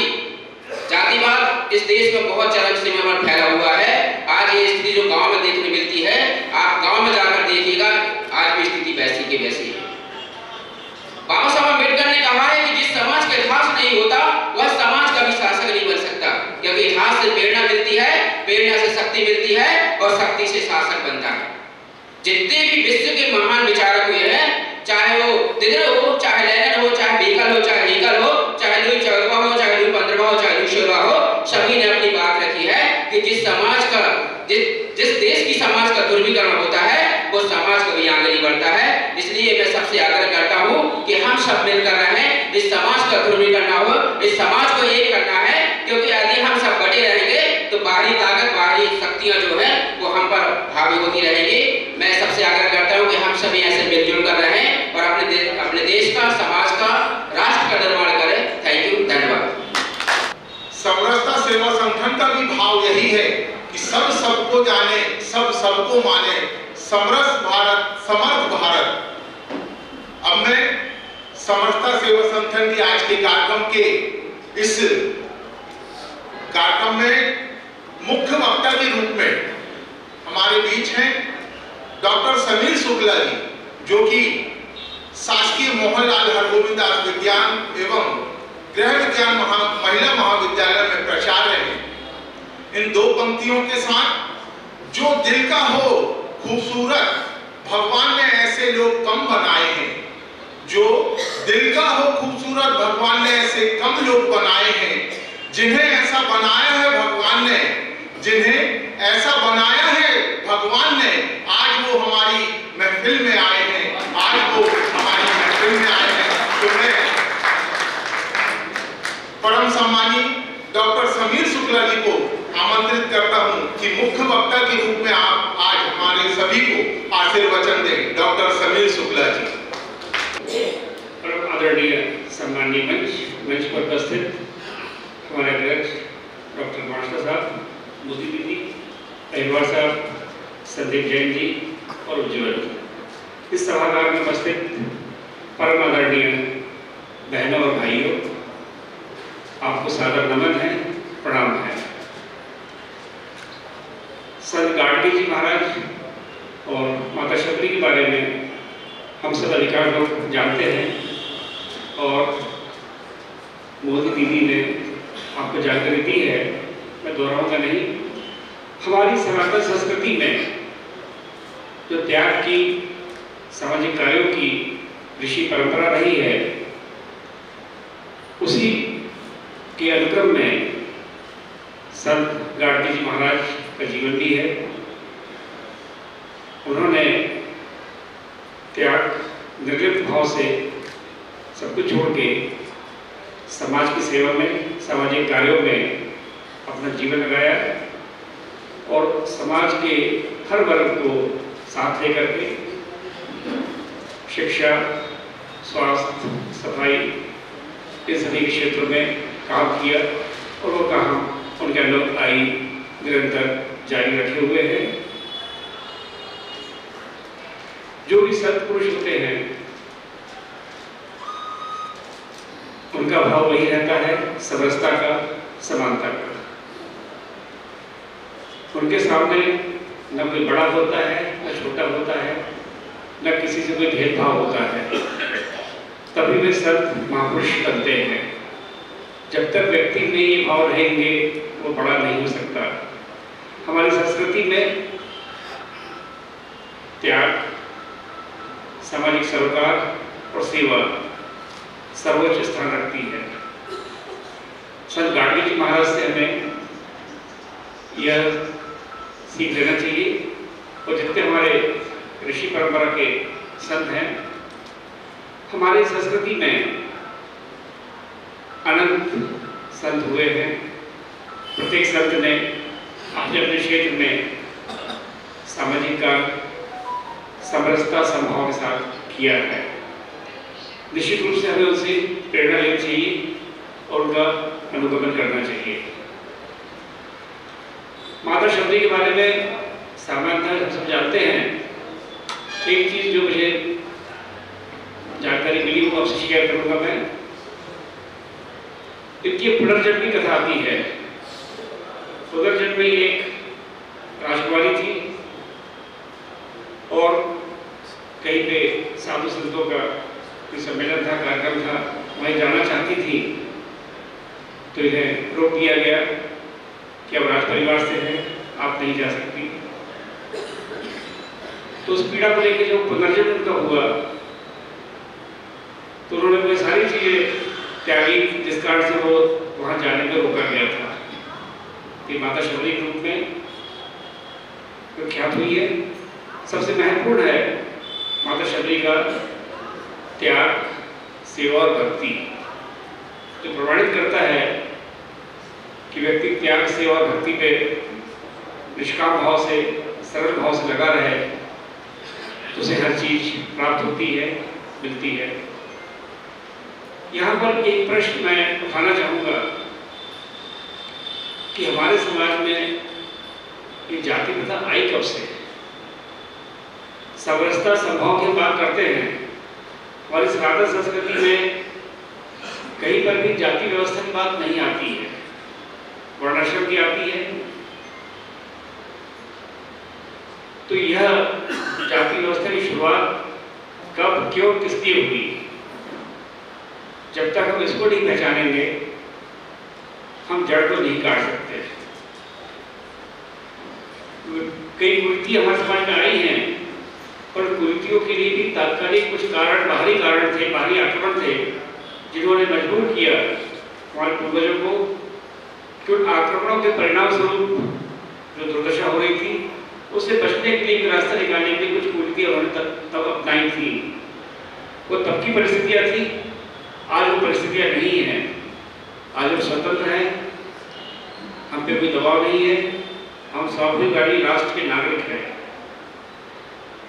जातिवाद इस देश में बहुत चरम सीमा पर फैला हुआ है। आज ये स्थिति जो गांव में देखने मिलती है, आप गांव में जाकर देखिएगा, आज भी स्थिति वैसी की वैसी है। बाबा साहब अम्बेडकर ने कहा है कि जिस समाज का इतिहास नहीं होता वह समाज का भी शासक नहीं बन सकता, क्योंकि इतिहास से प्रेरणा मिलती है, प्रेरणा से शक्ति मिलती है और शक्ति से शासक बनता है। जितने भी विश्व के महान विचारक हुए हैं, चाहे वो दिदर हो, चाहे लेनिन हो, चाहे बीकल हो, चाहे हीगल हो, चाहे लुई 14वां हो, चाहे लुई 15वां हो, चाहे लुई 16वां हो, सभी ने अपनी बात रखी है कि जिस देश की समाज का ध्रुवीकरण होता है वो समाज कभी आगे नहीं बढ़ता है। इसलिए मैं सबसे आग्रह करता हूँ कि हम सब मिलकर रहें, इस समाज का ध्रुवीकरण ना हो, इस समाज को एक करना है, क्योंकि यदि हम सब बटे रहेंगे तो बाहरी ताकत, बाहरी शक्तियां जो है वो हम पर हावी होती रहेगी। मैं सबसे आग्रह करता हूँ कि हम सभी ऐसे मिलजुल कर रहें और अपने देश का, समाज का, राष्ट्र का निर्माण करें। थैंक यू, धन्यवाद। समरसता सेवा संगठन का भी भाव यही है कि सब सबको जाने, सब सबको माने, समरस भारत, समर्थ भारत। अब मैं समरसता सेवा संगठन की आज के कार्यक्रम के इस कार्यक्रम में मुख्य वक्ता के रूप में हमारे बीच हैं डॉक्टर समीर शुक्ला जी, जो कि शासकीय मोहनलाल हरगोविंद दास विज्ञान एवं गृह विज्ञान महिला महाविद्यालय में प्राचार्य हैं। इन दो पंक्तियों के साथ, जो दिल का हो खूबसूरत भगवान ने ऐसे लोग कम बनाए हैं, जो दिल का हो खूबसूरत भगवान ने ऐसे कम लोग बनाए हैं, जिन्हें ऐसा बनाया है भगवान ने, जिन्हें ऐसा बनाया है भगवान ने, आज वो हमारी महफिल में आए हैं, आज वो हमारी महफिल में आए हैं। तो मैं परम सम्मानी डॉक्टर समीर शुक्ला जी को आमंत्रित करता हूं कि मुख्य वक्ता के रूप में आप आज हमारे सभी को आशीर्वचन दें। डॉक्टर समीर शुक्ला जी। परम आदरणीय सम्मानीय मंच पर उपस्थित हमारे अध्यक्ष डॉक्टर मास्टर साहब, मोदी दीदी, अहिरवार साहब, संदीप जैन जी और उज्ज्वल, इस सभागार में उपस्थित परम आदरणीय बहनों और भाइयों, आपको सादर नमन है, प्रणाम है। संत गाडगे जी महाराज और माता शबरी के बारे में हम सब अधिकार लोग जानते हैं और मोदी दीदी ने आपको जानकारी दी है, मैं दोहराऊंगा नहीं। हमारी सनातन संस्कृति में जो त्याग की, सामाजिक कार्यों की ऋषि परंपरा रही है, उसी के अनुक्रम में संत गाडगे जी महाराज का जीवन भी है। उन्होंने त्याग निर्लिप्त भाव से सब कुछ छोड़ के समाज की सेवा में, सामाजिक कार्यों में अपना जीवन लगाया और समाज के हर वर्ग को साथ लेकर के शिक्षा, स्वास्थ्य, सफाई इन सभी क्षेत्रों में काम किया और वो काम उनके अनुयायी निरंतर जारी रखे हुए हैं। जो भी सत्पुरुष होते हैं उनका भाव वही रहता है, समरसता का, समानता का। उनके सामने न कोई बड़ा होता है, न छोटा होता है, न किसी से कोई भेदभाव होता है। तभी वे संत महापुरुष बनते हैं। जब तक व्यक्ति में ये भाव रहेंगे वो बड़ा नहीं हो सकता। हमारी संस्कृति में त्याग, सामाजिक सरोकार और सेवा सर्वोच्च स्थान रखती है। संत गाडगे जी महाराज से हमें यह सीख लेना चाहिए और जितने हमारे ऋषि परंपरा के संत हैं, हमारी संस्कृति में अनंत संत हुए हैं। प्रत्येक संत ने अपने अपने क्षेत्र में सामाजिक कार्य समरसता समभाव के साथ किया है। निश्चित रूप से हमें उनसे प्रेरणा लेनी चाहिए और उनका अनुगमन करना चाहिए। माता शबरी के बारे में सामान्यतः हम सब जानते हैं। एक चीज जो मुझे जानकारी मिली वो आपसे शेयर करूंगा मैं। इनकी पुनर्जन्म की कथा आती है। पुनर्जन्म में एक राजकुमारी थी और कहीं पे साधु संतों का कोई सम्मेलन था, कार्यक्रम था, वहीं जाना चाहती थी तो इन्हें रोक दिया गया कि अब राज परिवार से है, आप नहीं जा सकती। तो उस पीड़ा को लेकर जो पुनर्जन्म उनका हुआ तो उन्होंने वो सारी चीजें त्यागी जिस कारण से वो वहां जाने में रोका गया था। कि माता शबरी के रूप में विख्यात हुई है। सबसे महत्वपूर्ण है माता शबरी का त्याग, सेवा और भक्ति, जो प्रमाणित करता है कि व्यक्ति त्याग, सेवा और भक्ति पे निष्काम भाव से, सरल भाव से लगा रहे तो उसे हर चीज प्राप्त होती है, मिलती है। यहाँ पर एक प्रश्न मैं उठाना चाहूँगा कि हमारे समाज में ये जाति प्रथा आई कब से? समरसता समभाव की बात करते हैं। हमारी सनातन संस्कृति में कहीं पर भी जाति व्यवस्था की बात नहीं आती है, वर्णाश्रम की आती है। तो यह जाति व्यवस्था की शुरुआत कब, क्यों, किस लिए हुई? जब तक हम इसको नहीं पहचानेंगे हम जड़ को नहीं काट सकते। कई कुरीतियां हमारे समाज में आई हैं, पर कुरीतियों के लिए भी तात्कालिक कुछ कारण, बाहरी कारण थे, बाहरी आक्रमण थे जिन्होंने मजबूर किया हमारे पूर्वजों को कि उन आक्रमणों के परिणाम स्वरूप जो दुर्दशा हो रही थी उससे बचने के लिए एक रास्ता निकालने के लिए कुछ कुरीतियां उन्होंने तब अपनाई थी। वो तब की परिस्थितियां थी, आज वो परिस्थितियां नहीं हैं। आज हम स्वतंत्र हैं, हम पे कोई दबाव नहीं है, हम स्वाभाविक राष्ट्र के नागरिक हैं।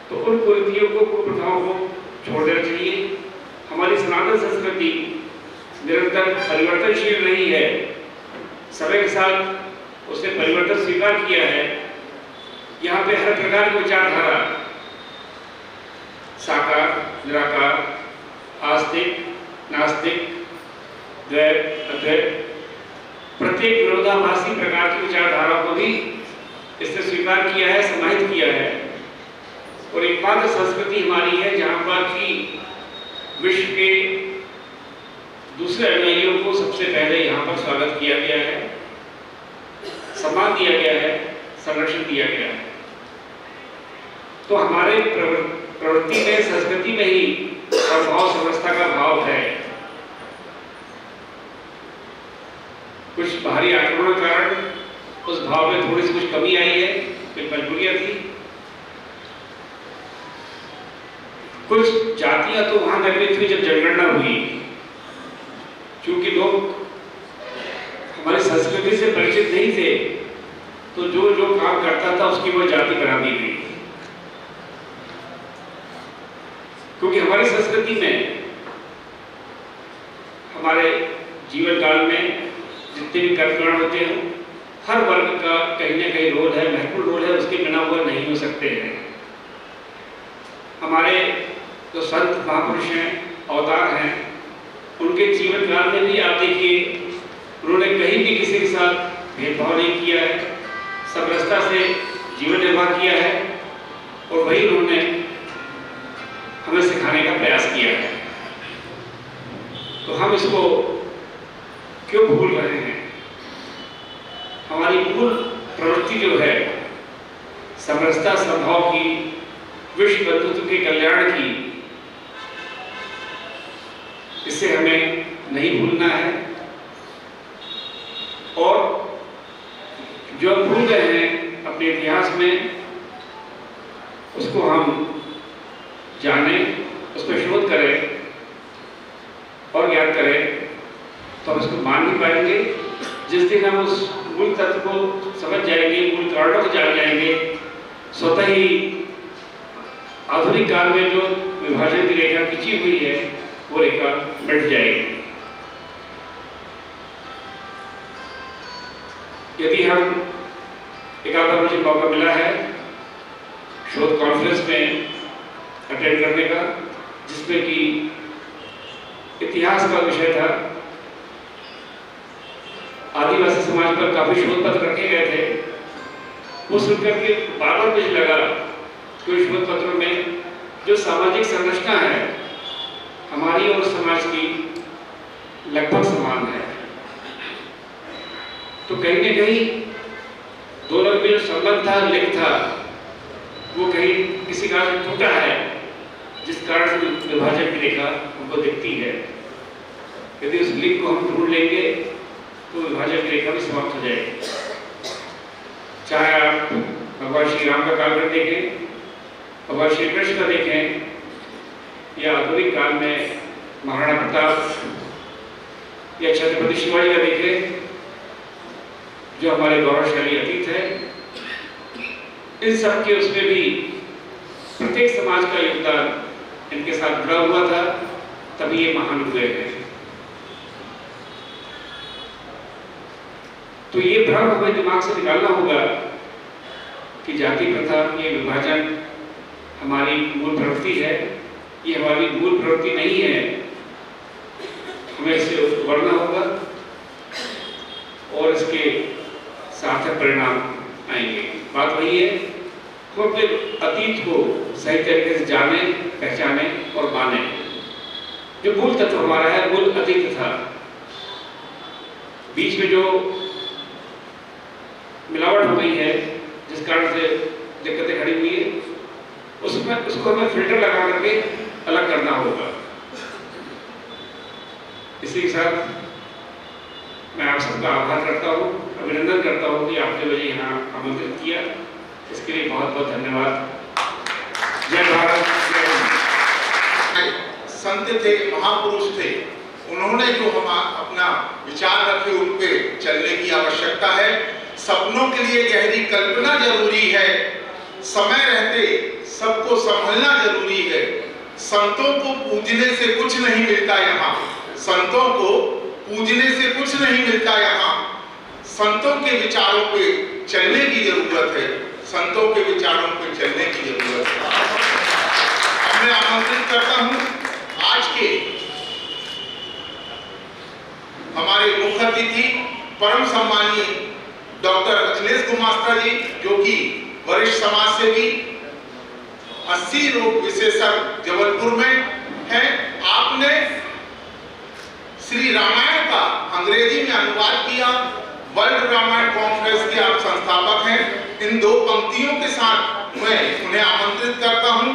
तो उन कुरीतियों को, कुप्रथाओं को छोड़ देना चाहिए। हमारी सनातन संस्कृति निरंतर परिवर्तनशील रही है, समय के साथ उसने परिवर्तन स्वीकार किया है। यहाँ पे हर प्रकार की विचारधारा, साकार, निराकार, आस्तिक, नास्तिक, द्वैत, अद्वैत, प्रत्येक विरोधाभासी प्रकार की विचारधारा को भी इसने स्वीकार किया है, समाहित किया है। और एकमात्र संस्कृति हमारी है जहाँ पर कि विश्व के दूसरे अनुयायियों को सबसे पहले यहाँ पर स्वागत किया गया है, सम्मान दिया गया है, संरक्षण दिया गया है। तो हमारे प्रवृत्ति में, संस्कृति में ही समभाव, समरसता का भाव है। कुछ बाहरी आक्रमण के कारण उस भाव में थोड़ी सी कुछ कमी आई है, कुछ मजबूरियां थी। कुछ जातियां तो वहां निर्मित हुई जब जनगणना हुई, क्योंकि लोग हमारी संस्कृति से परिचित नहीं थे, तो जो जो काम करता था उसकी वो जाति बना दी गई। क्योंकि हमारी संस्कृति में हमारे जीवन काल में जितने भी कर्मकांड होते हैं, हर वर्ग का कहीं ना कहीं रोल है, महत्वपूर्ण रोल है, उसके बिना वो नहीं हो सकते हैं। हमारे जो संत महापुरुष हैं, अवतार हैं, उनके जीवन काल में भी आप देखिए उन्होंने कहीं भी किसी के साथ भेदभाव नहीं किया है, समरसता से जीवन निर्वाह किया है, और वही उन्होंने हमें सिखाने का प्रयास किया है। तो हम इसको क्यों भूल रहे हैं? हमारी मूल प्रवृत्ति जो है समरसता, सद्भाव की, विश्व बंधुत्व के कल्याण की, इसे हमें नहीं भूलना है। और जो हम भूल गए हैं अपने इतिहास में, उसको हम जानें, उस पर शोध करें और याद करें, तो हम इसको मान नहीं पाएंगे। जिस दिन हम उस मूल तत्व को समझ जाएंगे, मूल कारणों को जान जाएंगे, स्वतः ही आधुनिक काल में जो विभाजन की रेखा खींची हुई है वो रेखा मिट जाएगी। यदि हम एक आधा मुझे मौका मिला है शोध कॉन्फ्रेंस में अटेंड करने का, जिसमें कि इतिहास का विषय था, आदिवासी समाज पर काफी शोध पत्र रखे गए थे। वो सुनकर के बार बार मुझे लगा कि शोध पत्रों में जो सामाजिक संरचना है हमारी और समाज की लगभग समान है। तो कहीं न कहीं दोनों में जो संबंध था, लिंक था, वो कहीं किसी कारण से टूटा है, जिस कारण से विभाजन की रेखा हमको दिखती है। यदि उस लिंक को हम ढूंढ लेंगे तो विभाजन की रेखा भी समाप्त हो जाएगी। चाहे आप भगवान श्री राम का कालखंड देखें, भगवान श्री कृष्ण का देखें, या आधुनिक काल में महाराणा प्रताप या छत्रपति शिवाजी का देखें, जो हमारे गौरवशाली अतीत है, इन सब के उसमें भी प्रत्येक समाज का योगदान इनके साथ जुड़ा हुआ था, तभी ये महान हुए हैं। तो ये भ्रम हमें दिमाग से निकालना होगा कि जाति प्रथा, ये विभाजन हमारी मूल प्रवृत्ति है। ये हमारी मूल प्रवृत्ति नहीं है, हमें इससे उबरना होगा और इसके सार्थक परिणाम आएंगे। बात वही है, हम अपने अतीत को सही तरीके से जाने, पहचाने और माने। जो मूल तत्व हमारा है, मूल अतीत था, बीच में जो मिलावट हो गई है, जिस कारण से दिक्कतें खड़ी हुई है, उसको हमें फिल्टर लगा करके अलग करना होगा। इसी के साथ मैं आप सबका आभार करता हूँ, अभिनंदन करता हूँ कि आपने मुझे यहाँ आमंत्रित किया। इसके लिए बहुत बहुत धन्यवाद। जय भारत। संत थे, महापुरुष थे, उन्होंने जो हम अपना विचार रखे, उन पे चलने की आवश्यकता है। सपनों के लिए गहरी कल्पना जरूरी है, समय रहते सबको संभलना जरूरी है। संतों को पूजने से कुछ नहीं मिलता यहाँ, संतों को पूजने से कुछ नहीं मिलता यहाँ। संतों के विचारों पे चलने की जरूरत है, संतों के विचारों पे चलने की जरूरत है। अब मैं आमंत्रित करता हूँ आज के हमारे मुख्य अतिथि परम सम्मानीय डॉक्टर अखिलेश गुमास्ता जी, जो कि वरिष्ठ समाज सेवी, 80 रोग विशेषज्ञ जबलपुर में है। आपने श्री रामायण का अंग्रेजी में अनुवाद किया, वर्ल्ड रामायण कॉन्फ्रेंस के आप संस्थापक हैं। इन दो पंक्तियों के साथ मैं उन्हें आमंत्रित करता हूं।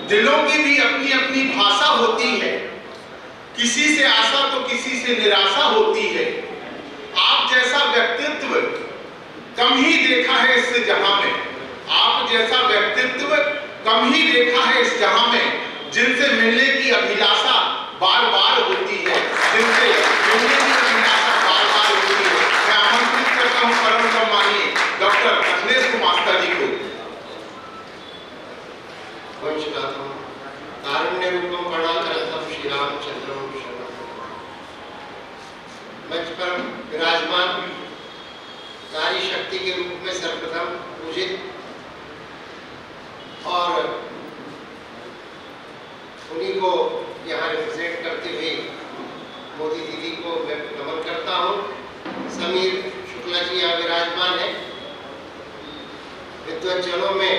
दिलों की भी अपनी अपनी भाषा होती है, किसी से आशा तो किसी से निराशा होती है। आप जैसा व्यक्तित्व कम ही देखा है इस जहां में, आप जैसा व्यक्तित्व कम ही देखा है इस जहां में, जिनसे मिलने की अभिलाषा बार बार होती है, जिनसे मिलने की अभिलाषा बार बार होती है। मैं आमंत्रित करता हूं परम सम्मानीय डॉक्टर अखिलेश कुमार जी को। कारुण्य रूपम करुणाकरतम श्री रामचंद्रम शरणम। मंच पर विराजमान नारी शक्ति के रूप में सर्वप्रथम पूजित और उन्हीं को यहाँ रिप्रेजेंट करते हुए मोदी दीदी को मैं नमन करता हूँ। समीर शुक्ला जी यहाँ विराजमान है। विद्वज्जनों में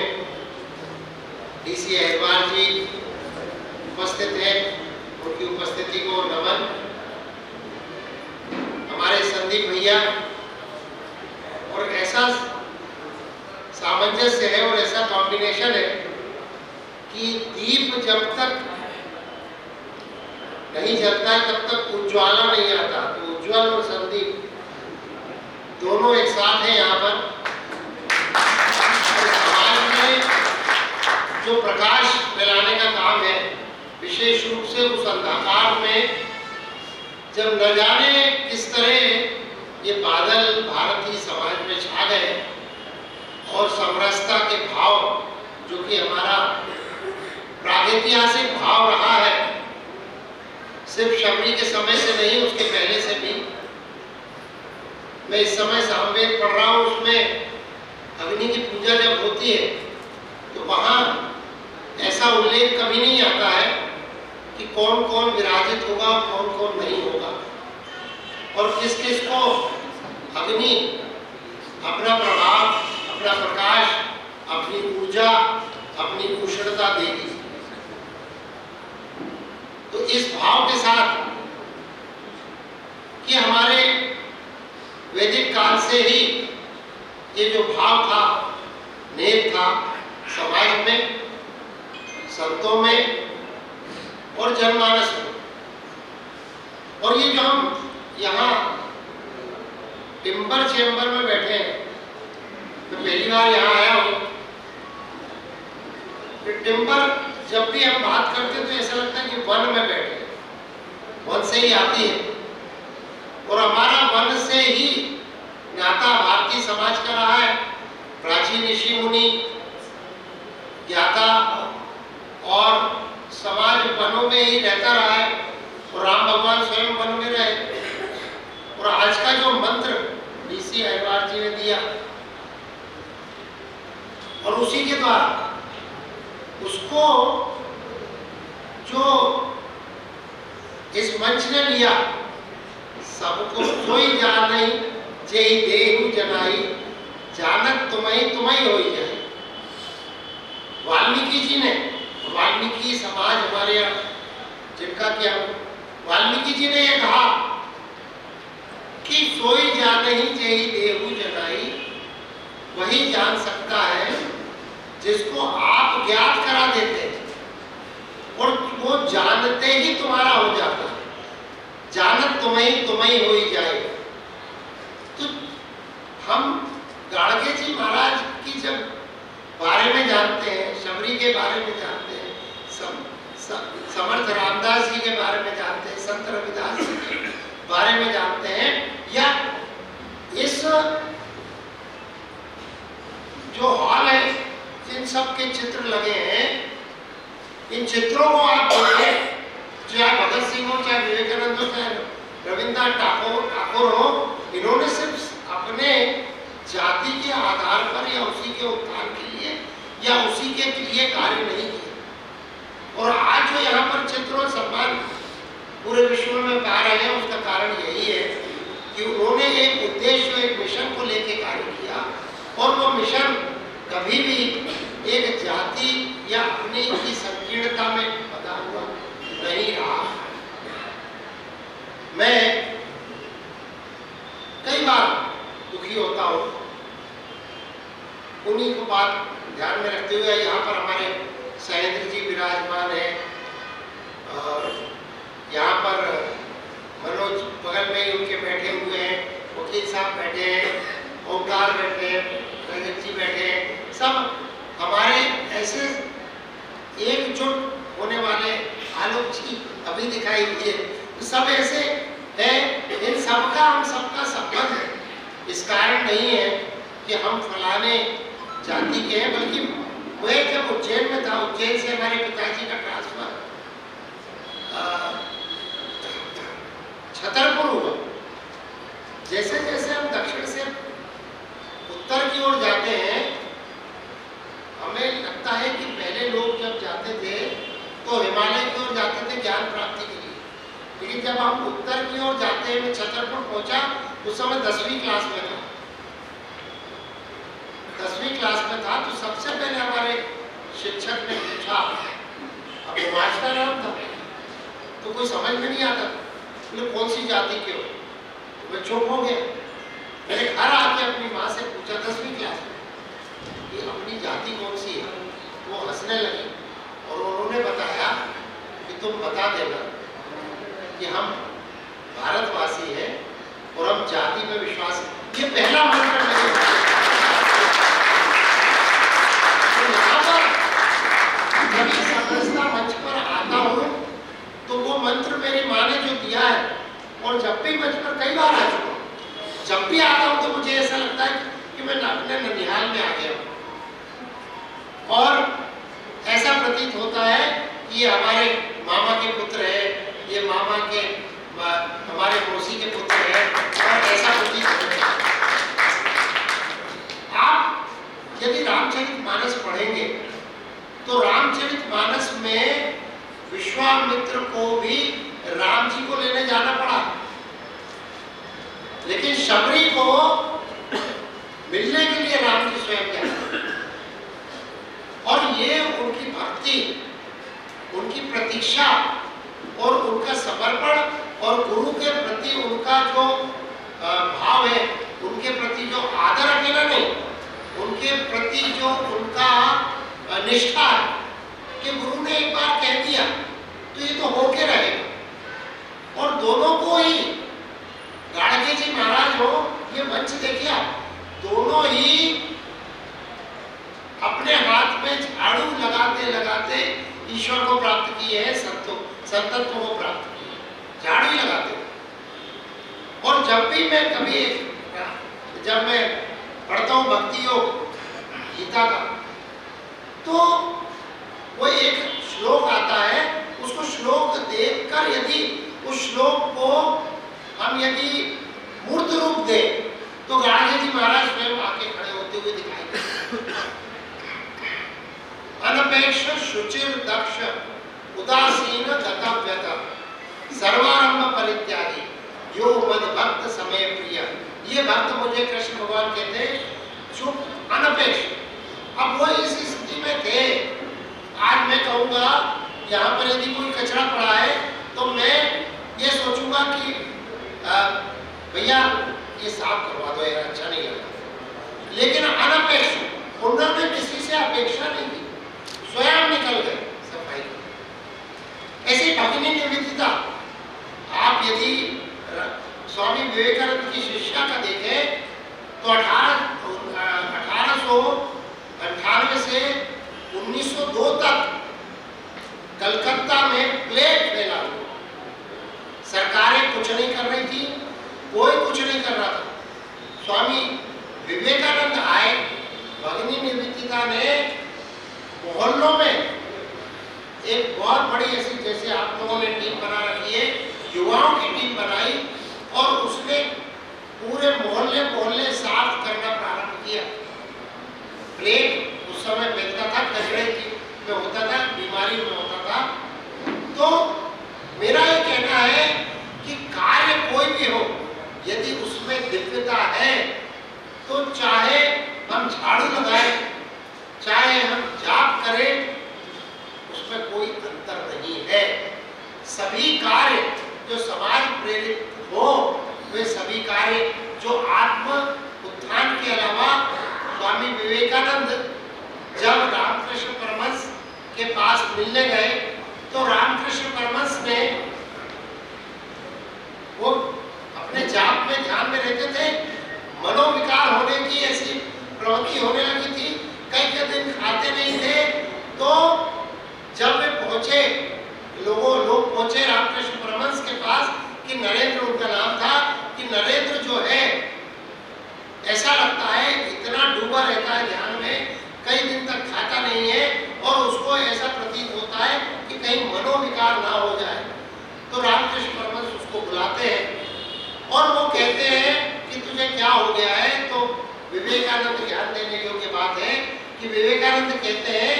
डीसी अहरवाल जी उपस्थित है, उनकी उपस्थिति को नमन। हमारे संदीप भैया, और ऐसा सामंजस्य है और ऐसा कॉम्बिनेशन है कि दीप जब तक नहीं जलता है तब तक उज्ज्वला नहीं आता। तो उज्ज्वल और संदीप दोनों एक साथ हैं यहाँ पर। समाज में जो प्रकाश फैलाने का काम है, विशेष रूप से उस अंधकार में जब न जाने किस तरह ये बादल भारतीय समाज में छा गए और समरसता के भाव, जो कि हमारा प्रागैतिहासिक भाव रहा है, सिर्फ शबरी के समय से नहीं, उसके पहले से भी। मैं इस समय सामवेद पढ़ रहा हूँ, उसमें अग्नि की पूजा जब होती है तो वहाँ ऐसा उल्लेख कभी नहीं आता है कि कौन कौन विराजित होगा और कौन कौन नहीं होगा, और किस किस को अग्नि अपना प्रभाव, अपना प्रकाश, अपनी ऊर्जा, अपनी उष्णता देगी। तो इस भाव के साथ कि हमारे वैदिक काल से ही ये जो भाव था, नेम था समाज में, संतों में और जनमानस में। और ये जो हम यहाँ टिम्बर चेम्बर में बैठे हैं, मैं पहली बार यहाँ आया हूँ। टिम्बर जब भी हम बात करते हैं तो ऐसा लगता है कि वन में बैठे हैं, वन से ही आती है। और हमारा वन से ही नाता भारतीय समाज का रहा है। प्राचीन ऋषि मुनि, ज्ञाता और समाज वनों में ही रहता रहा है, और राम भगवान स्वयं वन में रहे। और आज का जो मंत्र डीसी अहरवाल जी ने दिया, और उसी के द्वारा उसको जो इस मंच ने लिया, सबको सोई जाने जय देहु जनाई, जानत तुम्हें तुम्हें होई जाए। वाल्मीकि जी ने, वाल्मीकि समाज हमारे यहाँ जिनका क्या, वाल्मीकि जी ने यह कहा कि सोई जाने ही जय देहु जनाई, वही जान सकता है जिसको आप ज्ञात करा देते हैं, और वो जानते ही तुम्हारा हो जाता है। जानत तुम्हें तुम्हें हो ही जाए। तो हम गाड़गे जी महाराज की जब बारे में जानते हैं, शबरी के बारे में जानते हैं, समर्थ रामदास जी के बारे में जानते हैं, संत रविदास जी के बारे में जानते हैं, या इस जो हॉल है, इन सब के चित्र लगे हैं, इन चित्रों को आप देखें, चाहे भगत सिंह हो, चाहे विवेकानंद हो, चाहे रविन्द्रनाथ ठाकुर हो, इन्होंने सिर्फ अपने जाति के आधार पर या उसी के उत्थान के लिए या उसी के लिए कार्य नहीं किया। और आज जो यहाँ पर चित्र और सम्मान पूरे विश्व में पा रहे हैं, उसका कारण यही है कि उन्होंने एक उद्देश्य, एक मिशन को लेकर कार्य किया, और वो मिशन कभी भी एक जाति या अपने की संकीर्णता में बंधा हुआ नहीं रहा। मैं कई बार दुखी होता हूँ, उन्हीं को बात ध्यान में रखते हुए। यहाँ पर हमारे सहेंद्र जी विराजमान है, और यहाँ पर मनोज बगल में ही उनके बैठे हुए हैं, वकील साहब बैठे हैं, ओंकार बैठे हैं, रजत जी बैठे हैं, सब हमारे ऐसे एकजुट होने वाले आलोक जी अभी दिखाई दिए, सब ऐसे हैं। इन सबका हम सबका संबंध इस कारण नहीं है कि हम फलाने जाति के हैं, बल्कि मैं जब उज्जैन में था, उज्जैन से हमारे पिताजी का ट्रांसफर छतरपुर हुआ। जैसे जैसे हम दक्षिण से उत्तर की ओर जाते हैं, हमें लगता है कि पहले लोग जब जाते थे तो हिमालय की ओर जाते थे ज्ञान प्राप्ति के लिए, लेकिन जब हम उत्तर की ओर जाते हैं, मैं छतरपुर पहुंचा, उस समय 10वीं क्लास में था। 10वीं क्लास में था तो सबसे पहले हमारे शिक्षक ने पूछा, अब वो मास्टर नाम था तो कोई समझ में नहीं आता, बोले कौन सी जाति के हो? मैं चुप हो गया। मैंने घर आके अपनी माँ से पूछा 10वीं क्लास में कि अपनी जाति कौन सी है? वो हंसने लगी और उन्होंने बताया कि तुम बता देना कि हम भारतवासी हैं और हम जाति में विश्वास, ये पहला मंत्र मेरे कभी समरसता मंच पर आता हूँ तो वो मंत्र मेरी माँ ने जो दिया है, और जब भी मंच पर कई बार आ चुका हूँ, जब भी आता हूँ तो मुझे ऐसा लगता है कि मैं अपने ननिहाल में आ गया हूँ, और ऐसा प्रतीत होता है कि ये हमारे मामा के पुत्र है, ये मामा के हमारे मौसी के पुत्र है, और ऐसा प्रतीत होता है। आप यदि रामचरितमानस पढ़ेंगे तो रामचरितमानस में विश्वामित्र को भी राम जी को लेने जाना पड़ा, लेकिन शबरी को मिलने के लिए राम जी स्वयं गए। और ये उनकी भक्ति, उनकी प्रतीक्षा और उनका समर्पण और गुरु के प्रति उनका जो भाव है, उनके प्रति जो आदर अकेला नहीं, उनके प्रति जो उनका निष्ठा है कि गुरु ने एक बार कह दिया तो ये तो होके रहेगा। और दोनों को ही, गाड़गे जी महाराज हो, ये मंच देखिए आप, दोनों ही अपने हाथ में झाड़ू लगाते लगाते ईश्वर को प्राप्त किए हैं, संतत्व को प्राप्त किए हैं, झाड़ू ही लगाते। और जब भी मैं कभी जब मैं पढ़ता हूँ भक्ति योग गीता का, तो वो एक श्लोक आता है, उसको श्लोक देखकर यदि उस श्लोक को हम यदि मूर्त रूप दें तो गाड़गे जी महाराज स्वयं आके खड़े होते हुए दिखाई देते। अनपेक्ष शुचिर दक्ष उदासीन गतव्यत सर्वारंभ परित्यागी यो मद भक्त समय प्रिय। ये भक्त मुझे कृष्ण भगवान कहते हैं चुप अनपेक्ष। अब वो इस स्थिति में थे, आज मैं कहूँगा यहाँ पर यदि कोई कचरा पड़ा है तो मैं ये सोचूंगा कि भैया ये साफ करवा दो यार, अच्छा नहीं लगा। लेकिन अनपेक्ष, उन्होंने किसी से अपेक्षा नहीं की, स्वयं निकल गए सफाई को। ऐसी भगिनी निवेदिता, आप यदि स्वामी विवेकानंद की शिष्या का देखें तो 1898 से 1902 तक कलकत्ता में प्लेग फैला हुआ, सरकारें कुछ नहीं कर रही थी, कोई कुछ नहीं कर रहा था। स्वामी विवेकानंद आए, भगिनी निवेदिता ने मोहल्लों में एक बहुत बड़ी ऐसी, जैसे आप लोगों ने टीम बना रखी है, युवाओं की टीम बनाई और उसने पूरे मोहल्ले साफ करना प्रारंभ किया। प्लेग उस समय फैलता था, कचरे में होता था, बीमारी में होता था। तो मेरा ये कहना है कि कार्य कोई भी हो, यदि उसमें दिव्यता है तो चाहे हम झाड़ू लगाएं, चाहे हम जाप करें, उसमें कोई अंतर नहीं है। सभी कार्य जो समाज प्रेरित हो, वे सभी कार्य जो आत्म उत्थान के अलावा, स्वामी विवेकानंद जब रामकृष्ण परमहंस के पास मिलने गए तो रामकृष्ण परमहंस ने, वो अपने जाप में ध्यान में रहते थे, मनोविकार होने की कि नरेंद्र उनका नाम था, कि नरेंद्र जो है ऐसा लगता है इतना डूबा रहता है ध्यान में, कई दिन तक खाता नहीं है और उसको ऐसा प्रतीत होता है कि कहीं मनोविकार ना हो जाए। तो रामकृष्ण परमहंस उसको बुलाते हैं और वो कहते हैं कि तुझे क्या हो गया है। तो विवेकानंद, ध्यान देने योग्य बात है कि विवेकानंद कहते हैं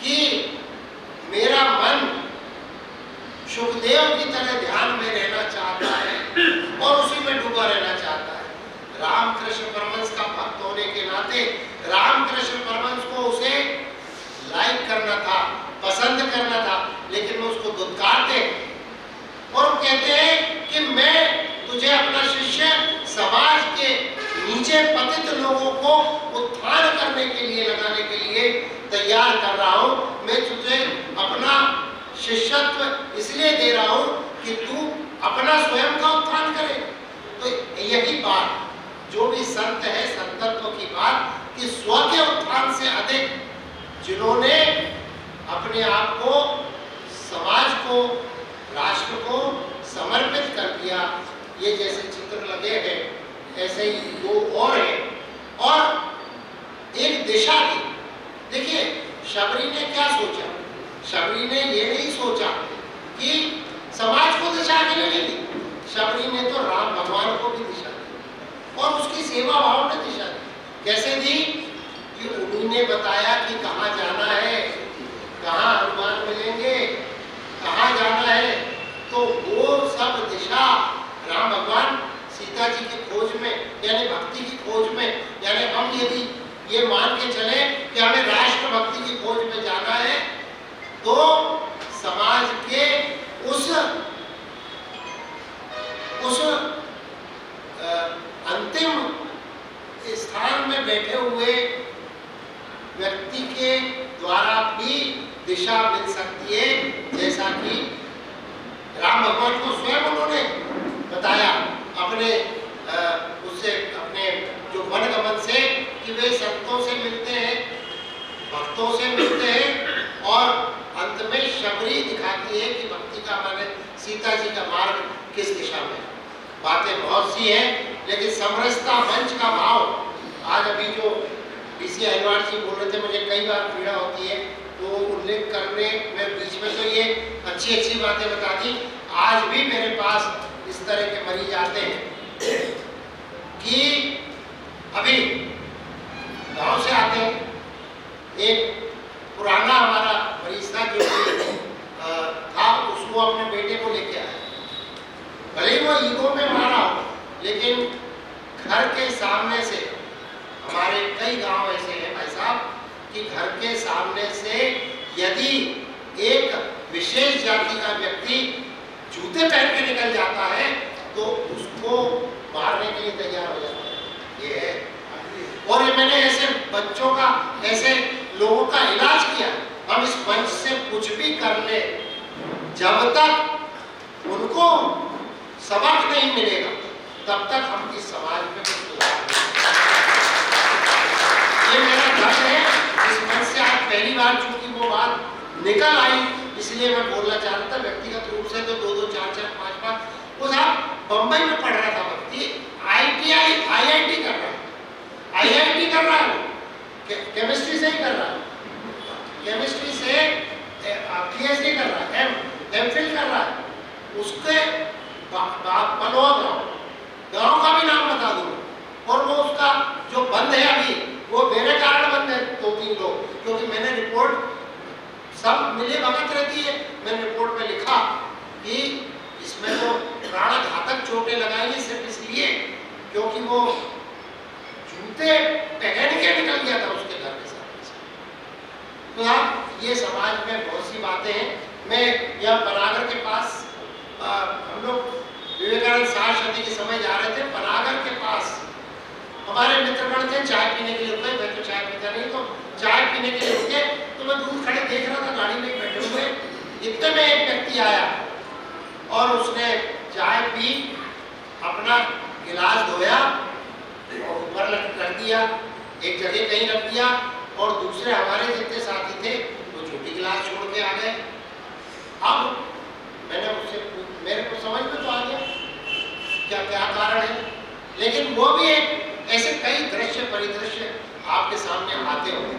कि मेरा मन सुखदेव की तरह ध्यान में रहना चाहता है और उसी में डूबा रहना चाहता है। रामकृष्ण परमहंस का भक्त होने के नाते रामकृष्ण परमहंस को उसे लाइक करना था, पसंद करना था, लेकिन वो उसको दुत्कारते और कहते हैं कि मैं तुझे अपना शिष्य समाज के नीचे पतित लोगों को उत्थान करने के लिए, लगाने के लिए तैयार कर रहा हूं। मैं तुझे अपना शिष्यत्व इसलिए दे रहा हूं कि तू अपना स्वयं का उत्थान करे। तो यही बात जो भी संत है, संतत्व की बात, कि स्व के उत्थान से अधिक जिन्होंने अपने आप को, समाज को, राष्ट्र को समर्पित कर दिया, ये जैसे चित्र लगे हैं ऐसे ही दो और हैं और एक दिशा थी। देखिए शबरी ने क्या सोचा, शबरी ने ये नहीं सोचा कि समाज को दिशा के लिए नहीं दी, शबरी ने तो राम भगवान को भी दिशा दी और उसकी सेवा भाव ने दिशा दी। कैसे दी कि उन्हीं ने बताया कि कहाँ जाना है, कहाँ हनुमान मिलेंगे, कहाँ जाना है। तो वो सब दिशा राम भगवान सीता जी की खोज में, यानी भक्ति की खोज में, यानी हम यदि ये मान के चले कि हमें राष्ट्र भक्ति की खोज में जाना है तो समाज के उस अंतिम स्थान में बैठे हुए व्यक्ति के द्वारा भी दिशा मिल सकती है, जैसा कि राम भगवान को स्वयं उन्होंने बताया अपने उससे, अपने जो वनगमन से, कि वे संतों से मिलते हैं, भक्तों से मिलते हैं और अंत में शबरी दिखाती है कि भक्ति का माने सीता जी का मार्ग किस दिशा में। बातें बहुत सी हैं, लेकिन समरसता मंच का भाव आज अभी जो डीसी अहिरवार जी बोल रहे थे, मुझे कई बार पीड़ा होती है तो उल्लेख करने में बीच में तो ये अच्छी अच्छी बातें बता दी। आज भी मेरे पास इस तरह के मरीज आते हैं कि अभी गांव से आते हैं। एक पुराना हमारा मरीज था जो था, उसको अपने बेटे को लेके आया, भले ही वो ईगो में मारा हो, लेकिन घर के सामने से, हमारे कई गांव ऐसे हैं भाई साहब कि घर के सामने से यदि एक विशेष जाति का व्यक्ति जूते पहन के निकल जाता है तो उसको मारने के लिए तैयार हो जाता है। ये है, और ये मैंने ऐसे बच्चों का, ऐसे लोगों का इलाज किया। हम इस मंच से कुछ भी कर ले, जब तक उनको सबक नहीं मिलेगा तब तक हम इस समाज में कुछ सुधार नहीं। ये मेरा घर है, इस मंच से आज पहली बार चूंकि वो बात निकल आई, इसलिए मैं बोलना चाह रहा था। व्यक्तिगत रूप से तो 2-2, 4-4, 5-5 वो साहब बम्बई में पढ़ रहा था व्यक्ति, IIT कर रहा है, IIT कर रहा है, केमिस्ट्री से ही कर रहा है, केमिस्ट्री से PhD कर रहा है, MPhil कर रहा है। उसके पलोआ गाँव का भी नाम बता दूंगा, और वो उसका जो बंद है अभी, वो मेरे कारण बंद है 2-3 लोग, क्योंकि मैंने रिपोर्ट सब मिले भगत रहती है। मैंने रिपोर्ट में लिखा कि इसमें तो प्राणघातक चोटें लगाई सिर्फ इसलिए क्योंकि वो जूते पहन के निकल गया था उसके घर के सामने से। तो आप ये समाज में बहुत सी बातें हैं। मैं यहाँ पनागर के पास हम लोग विवेकानंद 60 शती के समय जा रहे थे, पनागर के पास हमारे मित्रगण थे, चाय पीने के लिए रुके। मैं तो चाय पीता नहीं, तो चाय पीने के लिए रुके तो मैं दूर खड़े देख रहा था, गाड़ी में बैठे हुए। इतने में एक व्यक्ति आया और उसने चाय पी, अपना गिलास धोया और ऊपर रख दिया, एक जगह कहीं रख दिया, और दूसरे हमारे जितने साथी थे वो छोटी गिलास छोड़ के आ गए। अब मैंने उससे, मेरे को समझ में तो आ गया क्या क्या कारण है, लेकिन वो भी एक ऐसे कई दृश्य परिदृश्य आपके सामने आते होंगे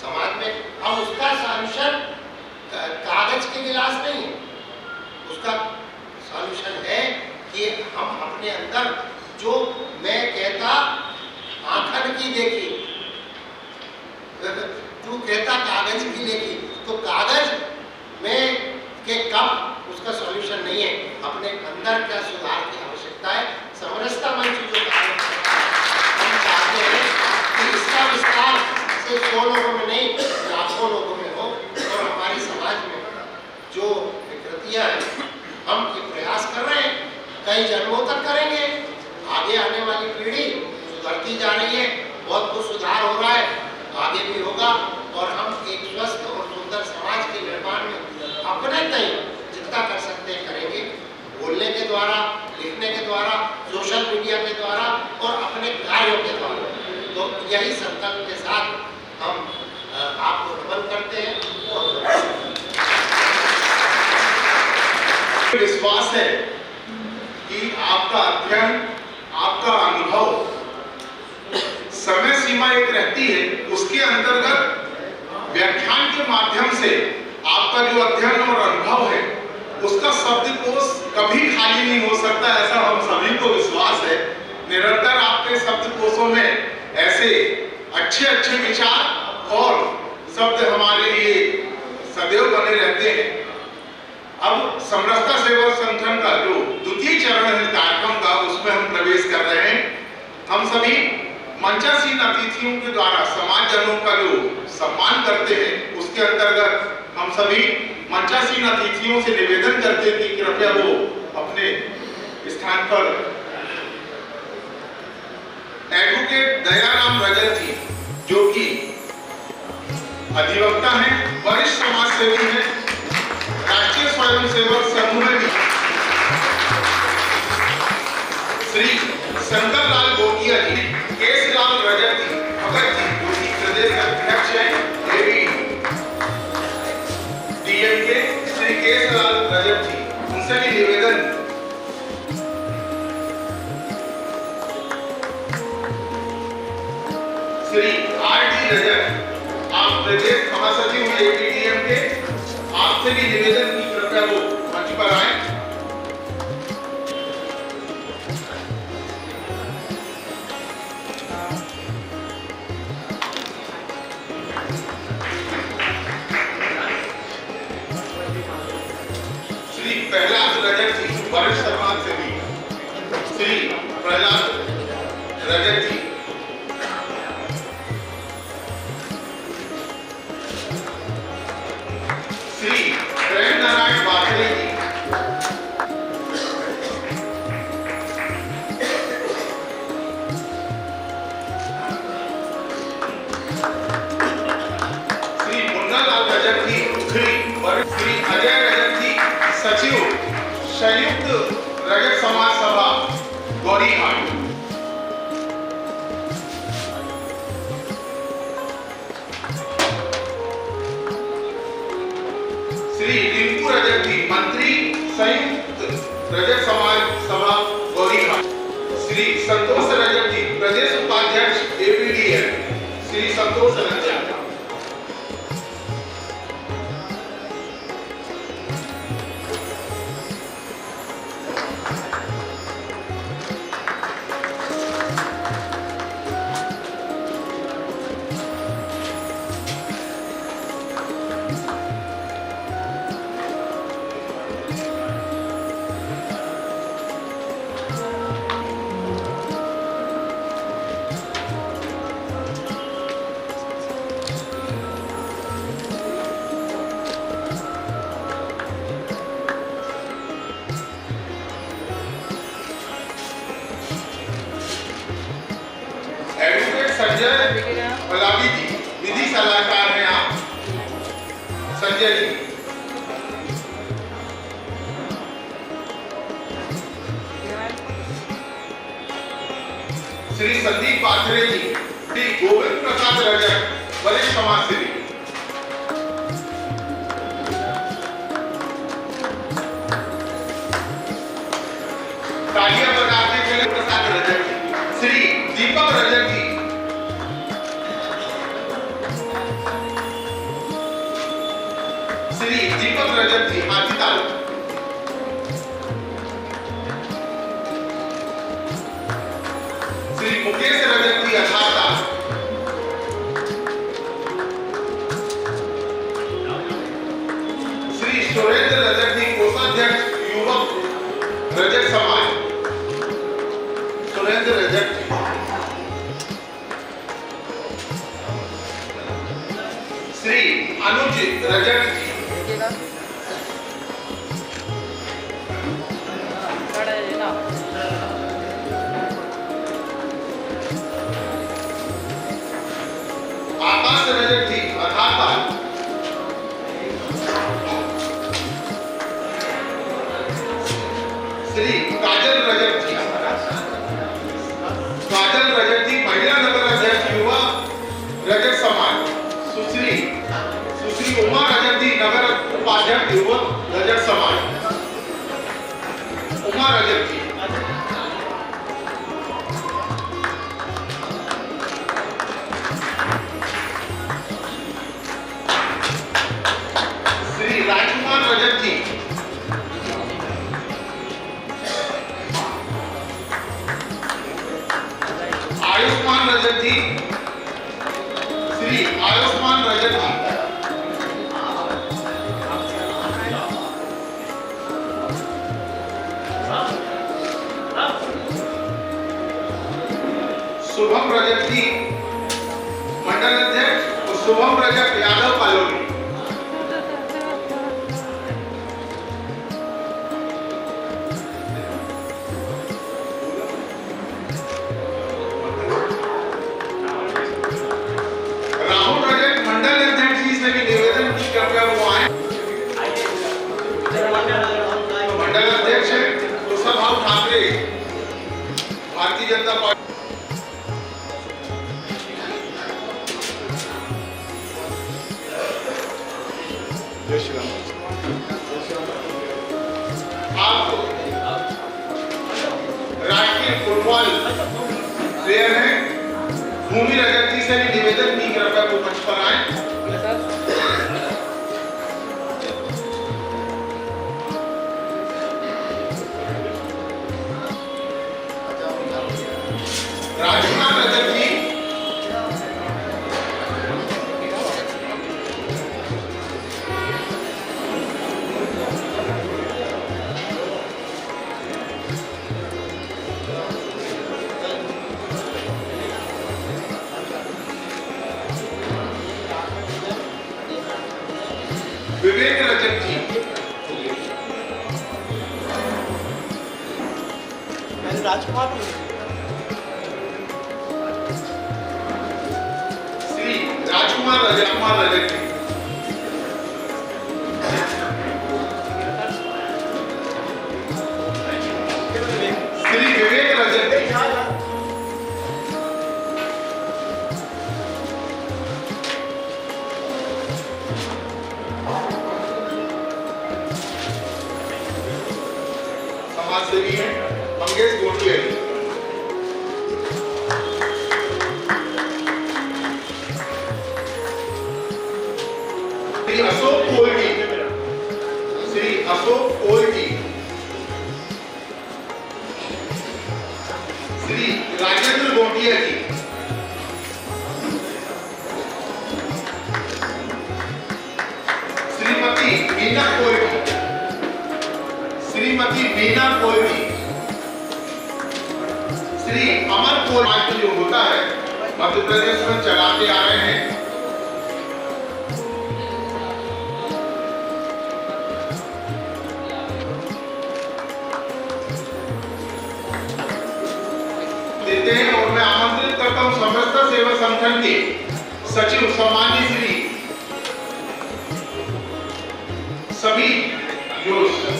समाज में। अब उसका सॉल्यूशन कागज के गिलास नहीं है, उसका सॉल्यूशन है कि हम अपने अंदर जो मैं कहता आंखन की देखी, तू कहता कागज की देखी, तो कागज में के कब उसका सॉल्यूशन नहीं है, अपने अंदर का सुधार की आवश्यकता है। समरसता मंच जो कार्य हम चाहते हैं कि इसका विस्तार सिर्फ 100 लोगों में नहीं, लाखों लोगों में हो, और हमारे समाज में जो विकृतियां हैं हम ये प्रयास कर रहे हैं, कई जन्मों तक करेंगे, आगे आने वाली पीढ़ी सुधरती जा रही है, बहुत कुछ सुधार हो रहा है, आगे भी होगा, और हम एक स्वस्थ और सुंदर समाज के निर्माण में अपने तय जितना कर सकते हैं करेंगे, बोलने के द्वारा, लिखने के द्वारा, सोशल मीडिया के द्वारा और अपने कार्यों के द्वारा। तो यही संकल्प के साथ हम आपको नमन करते हैं। विश्वास है कि आपका अध्ययन, आपका अनुभव, समय सीमा एक रहती है, उसके अंतर्गत व्याख्यान के माध्यम से आपका जो अध्ययन और अनुभव है उसका शब्दकोश कभी खाली नहीं हो सकता, ऐसा हम सभी को विश्वास है। निरंतर आपके शब्दकोशों में ऐसे अच्छे अच्छे विचार और शब्द हमारे लिए सदैव बने रहते हैं। अब समरसता सेवा संगठन का जो द्वितीय चरण है कार्यक्रम का, उसमें हम प्रवेश कर रहे हैं। हम सभी मंचासीन अतिथियों के द्वारा समाजजनों का जो सम्मान करते हैं, उसके अंतर्गत हम सभी मंचासीन अतिथियों से निवेदन करते हैं कि कृपया वो अपने स्थान पर एडवोकेट दयाराम रजक जी, जो कि अधिवक्ता हैं, वरिष्ठ समाज सेवी हैं, राष्ट्रीय स्वयंसेवक समूह में श्री शंकर लाल गोटिया जी, केशलाल रजक जी, भगत जी, जो कि प्रदेश अध्यक्ष हैं ABDM के, श्री केशलाल रजक जी, उनसे भी निवेदन। श्री RD रजक, आप प्रदेश महासचिव हैं ABDM के, आपसे भी निवेदन की कृपया वो मंच पर आए। श्री प्रहलाद रजक जी, वरिष्ठ समाज सेवी, श्री प्रहलाद रजक जी, श्री प्रेम नारायण बाथले जी, श्री मुन्नालाल रजक जी, श्री अजय रजक जी, सचिव संयुक्त रजक समाज सभा गौरीघाट, श्री रिंकू रजक जी, मंत्री संयुक्त रजक समाज सभा गौरीघाट, श्री संतोष रजक जी, प्रदेश उपाध्यक्ष ABDM, श्री संतोष रजक। संजय गुलाबी जी, विधि सलाहकार हैं आप, संजय जी। श्री संदीप पाथरे जी, श्री गोविंद प्रसाद रजक, वरिष्ठ समाज सेवी। तालियां बजाते रजत जी हाथी ताल। श्री मुकेश रजत जी अठाता। श्री सुरेंद्र रजत जी कोषाध्यक्ष युवक रजत समाज। सुरेंद्र रजत जी। श्री अनुज रजत जी। आकाश रजत जी अठाता। श्री काजल रजत जी। काजल रजत जी महिला नगर अध्यक्ष युवा रजत समाज। सुश्री उमा रजत जी नगर उपाध्यक्ष युवक रजत समाज। उमा रजत जी। श्री राजकुमार रजत जी। आयुष्मान रजत जी। श्री आयुष्मान रजत जी। शुभम रजत जी मंडल अध्यक्ष और शुभम रजत यादव कॉलोनी। राहुल रजत मंडल अध्यक्ष जी से भी निवेदन की कृपया वो आए। मंडल अध्यक्ष है कुशलभाऊ ठाकरे भारतीय जनता पार्टी। आप राष्ट्रीय फुटबॉल प्लेयर हैं भूमि रजत जी से भी निवेदन की कृपया वो मंच पर आए। राजकुमार रजत जी। विवेक रजत जी। राजकुमार श्री राजकुमार रजत जी। श्री विवेक रजत जी। समाजसेवी हैं मंगेश गोटिया जी। श्री अशोक कोल जी। श्री अशोक कोल जी। श्री राजेंद्र गोटिया जी। श्रीमती मीना कोल जी। श्रीमती मीना कोल जी। श्री अमर कोल जो होता है मध्य प्रदेश में चलाते आ रहे हैं। देते हैं और मैं आमंत्रित करता हूं समरसता सेवा संगठन के सचिव सम्माननीय श्री सभी जो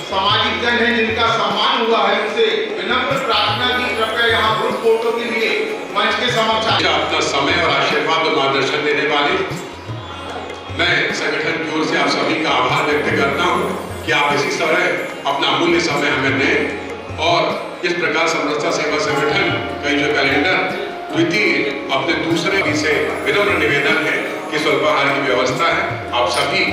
सामाजिक जन हैं जिनका सम्मान हुआ है उनसे विनम्र प्रार्थना की कृपया यहाँ ग्रुप फोटो के लिए मंच के समक्ष आए। अपना समय और आशीर्वाद और मार्गदर्शन देने वाले मैं संगठन की ओर से आप सभी का आभार व्यक्त करता हूँ कि आप इसी तरह अपना अमूल्य समय हमें दें और इस प्रकार समरसता सेवा संगठन का जो कैलेंडर द्वितीय अपने दूसरे से विनम्र निवेदन है कि स्वल्पाहार की व्यवस्था है। आप सभी